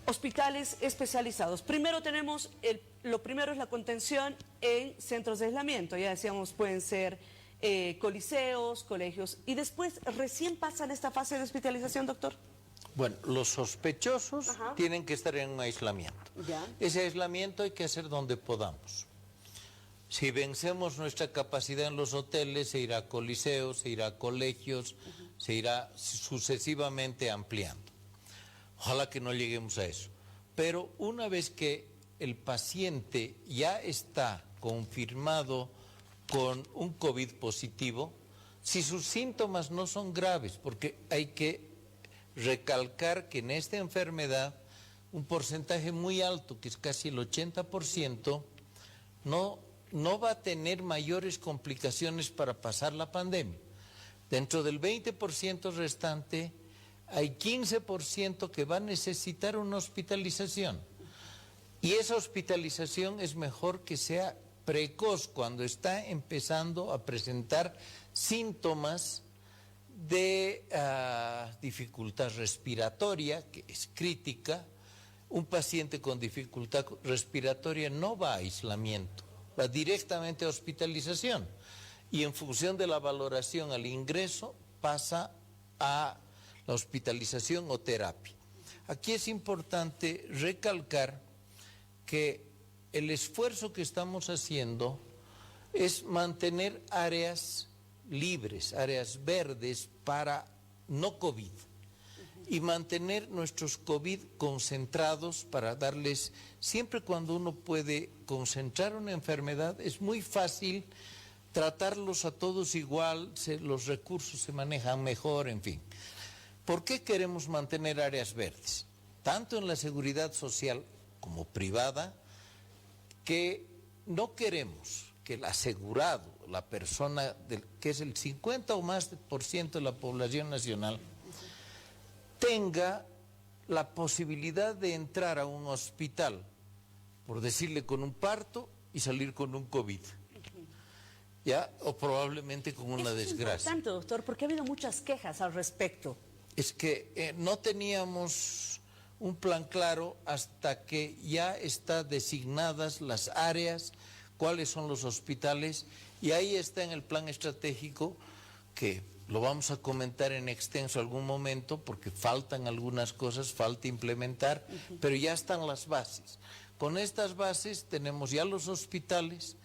Hospitales especializados. Primero tenemos, lo primero es la contención en centros de aislamiento. Ya decíamos, pueden ser coliseos, colegios. Y después, ¿recién pasan esta fase de hospitalización, doctor? Bueno, los sospechosos tienen que estar en un aislamiento. Ya. Ese aislamiento hay que hacer donde podamos. Si vencemos nuestra capacidad en los hoteles, se irá a coliseos, se irá a colegios, se irá sucesivamente ampliando. Ojalá que no lleguemos a eso. Pero una vez que el paciente ya está confirmado con un COVID positivo, si sus síntomas no son graves, porque hay que recalcar que en esta enfermedad un porcentaje muy alto, que es casi el 80%, no va a tener mayores complicaciones para pasar la pandemia. Dentro del 20% restante, hay 15% que va a necesitar una hospitalización. Y esa hospitalización es mejor que sea precoz, cuando está empezando a presentar síntomas de dificultad respiratoria, que es crítica. Un paciente con dificultad respiratoria no va a aislamiento, va directamente a hospitalización. Y en función de la valoración al ingreso, pasa a la hospitalización o terapia. Aquí es importante recalcar que el esfuerzo que estamos haciendo es mantener áreas libres, áreas verdes para no COVID, y mantener nuestros COVID concentrados para darles, siempre cuando uno puede concentrar una enfermedad, es muy fácil tratarlos a todos igual, los recursos se manejan mejor, en fin. ¿Por qué queremos mantener áreas verdes? Tanto en la seguridad social como privada, que no queremos que el asegurado, la persona que es el 50 o más % de la población nacional, tenga la posibilidad de entrar a un hospital, por decirle, con un parto y salir con un COVID. ¿Ya? O probablemente con una desgracia. Es importante, doctor, porque ha habido muchas quejas al respecto. Es que no teníamos un plan claro hasta que ya están designadas las áreas, cuáles son los hospitales, y ahí está en el plan estratégico, que lo vamos a comentar en extenso algún momento, porque faltan algunas cosas, falta implementar, pero ya están las bases. Con estas bases tenemos ya los hospitales.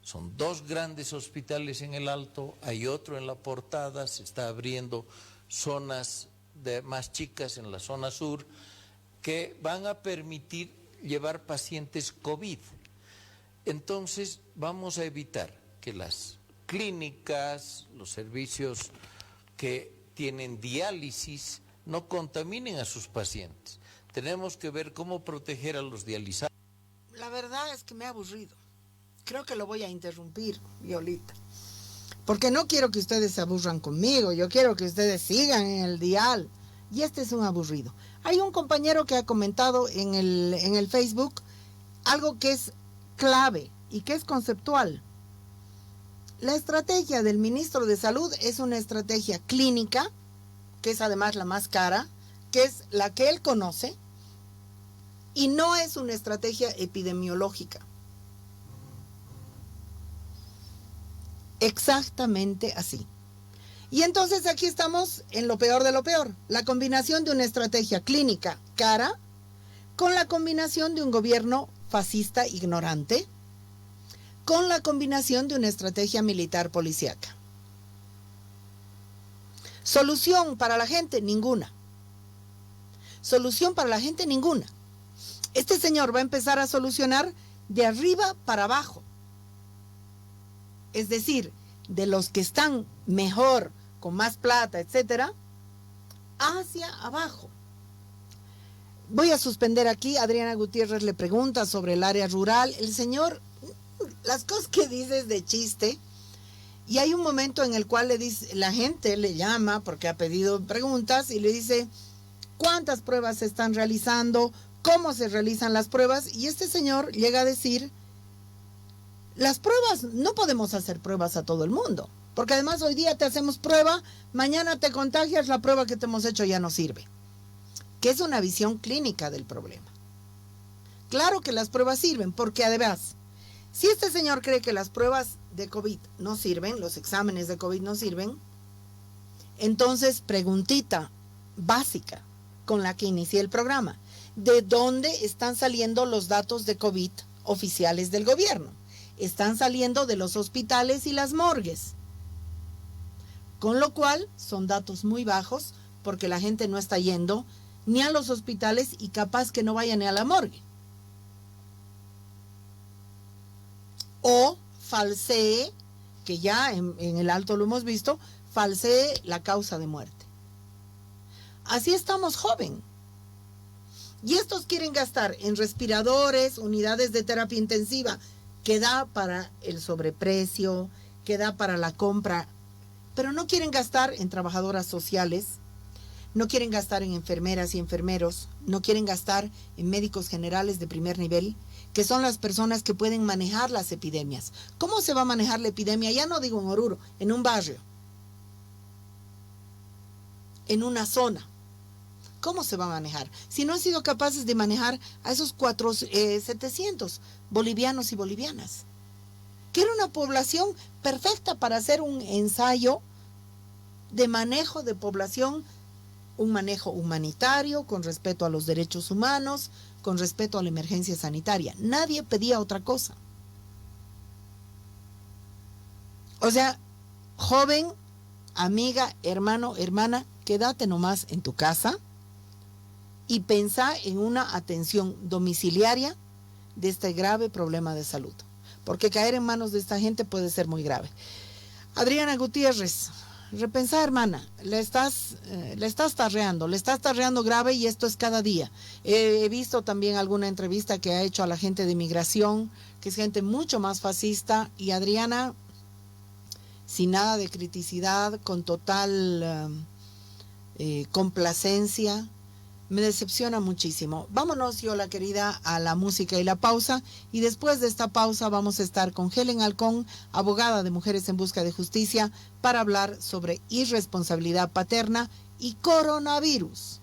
Son 2 grandes hospitales en el Alto, hay otro en la Portada, se está abriendo zonas más chicas en la zona sur, que van a permitir llevar pacientes COVID. Entonces vamos a evitar que las clínicas, los servicios que tienen diálisis, no contaminen a sus pacientes. Tenemos que ver cómo proteger a los dializados. La verdad es que me ha aburrido. Creo que lo voy a interrumpir, Violita, porque no quiero que ustedes se aburran conmigo, yo quiero que ustedes sigan en el dial, y este es un aburrido. Hay un compañero que ha comentado en el Facebook algo que es clave y que es conceptual. La estrategia del ministro de Salud es una estrategia clínica, que es además la más cara, que es la que él conoce, y no es una estrategia epidemiológica. Exactamente así. Y entonces aquí estamos en lo peor de lo peor, la combinación de una estrategia clínica cara con la combinación de un gobierno fascista ignorante, con la combinación de una estrategia militar policíaca. Solución para la gente, ninguna. Solución para la gente, ninguna. Este señor va a empezar a solucionar de arriba para abajo. Es decir, de los que están mejor, con más plata, etcétera, hacia abajo. Voy a suspender aquí. Adriana Gutiérrez le pregunta sobre el área rural. El señor las cosas que dices de chiste, y hay un momento en el cual la gente le llama porque ha pedido preguntas y le dice cuántas pruebas se están realizando, cómo se realizan las pruebas, y este señor llega a decir, las pruebas, no podemos hacer pruebas a todo el mundo, porque además hoy día te hacemos prueba, mañana te contagias, la prueba que te hemos hecho ya no sirve, que es una visión clínica del problema. Claro que las pruebas sirven, porque además, si este señor cree que las pruebas de COVID no sirven, los exámenes de COVID no sirven, entonces preguntita básica con la que inicié el programa, ¿de dónde están saliendo los datos de COVID oficiales del gobierno? Están saliendo de los hospitales y las morgues, con lo cual son datos muy bajos, porque la gente no está yendo ni a los hospitales y capaz que no vaya ni a la morgue. O falsee, que ya en el Alto lo hemos visto, falsee la causa de muerte. Así estamos, joven. Y estos quieren gastar en respiradores, unidades de terapia intensiva, que da para el sobreprecio, que da para la compra, pero no quieren gastar en trabajadoras sociales, no quieren gastar en enfermeras y enfermeros, no quieren gastar en médicos generales de primer nivel, que son las personas que pueden manejar las epidemias. ¿Cómo se va a manejar la epidemia? Ya no digo en Oruro, en un barrio, en una zona. ¿Cómo se va a manejar? Si no han sido capaces de manejar a esos 700 bolivianos y bolivianas, que era una población perfecta para hacer un ensayo de manejo de población, un manejo humanitario, con respeto a los derechos humanos, con respeto a la emergencia sanitaria. Nadie pedía otra cosa. O sea, joven, amiga, hermano, hermana, quédate nomás en tu casa y pensá en una atención domiciliaria de este grave problema de salud, porque caer en manos de esta gente puede ser muy grave. Adriana Gutiérrez, repensá, hermana, le estás tarreando grave, y esto es cada día. He visto también alguna entrevista que ha hecho a la gente de migración, que es gente mucho más fascista, y Adriana, sin nada de criticidad, con total complacencia, me decepciona muchísimo. Vámonos, Yola querida, a la música y la pausa, y después de esta pausa vamos a estar con Helen Halcón, abogada de Mujeres en Busca de Justicia, para hablar sobre irresponsabilidad paterna y coronavirus.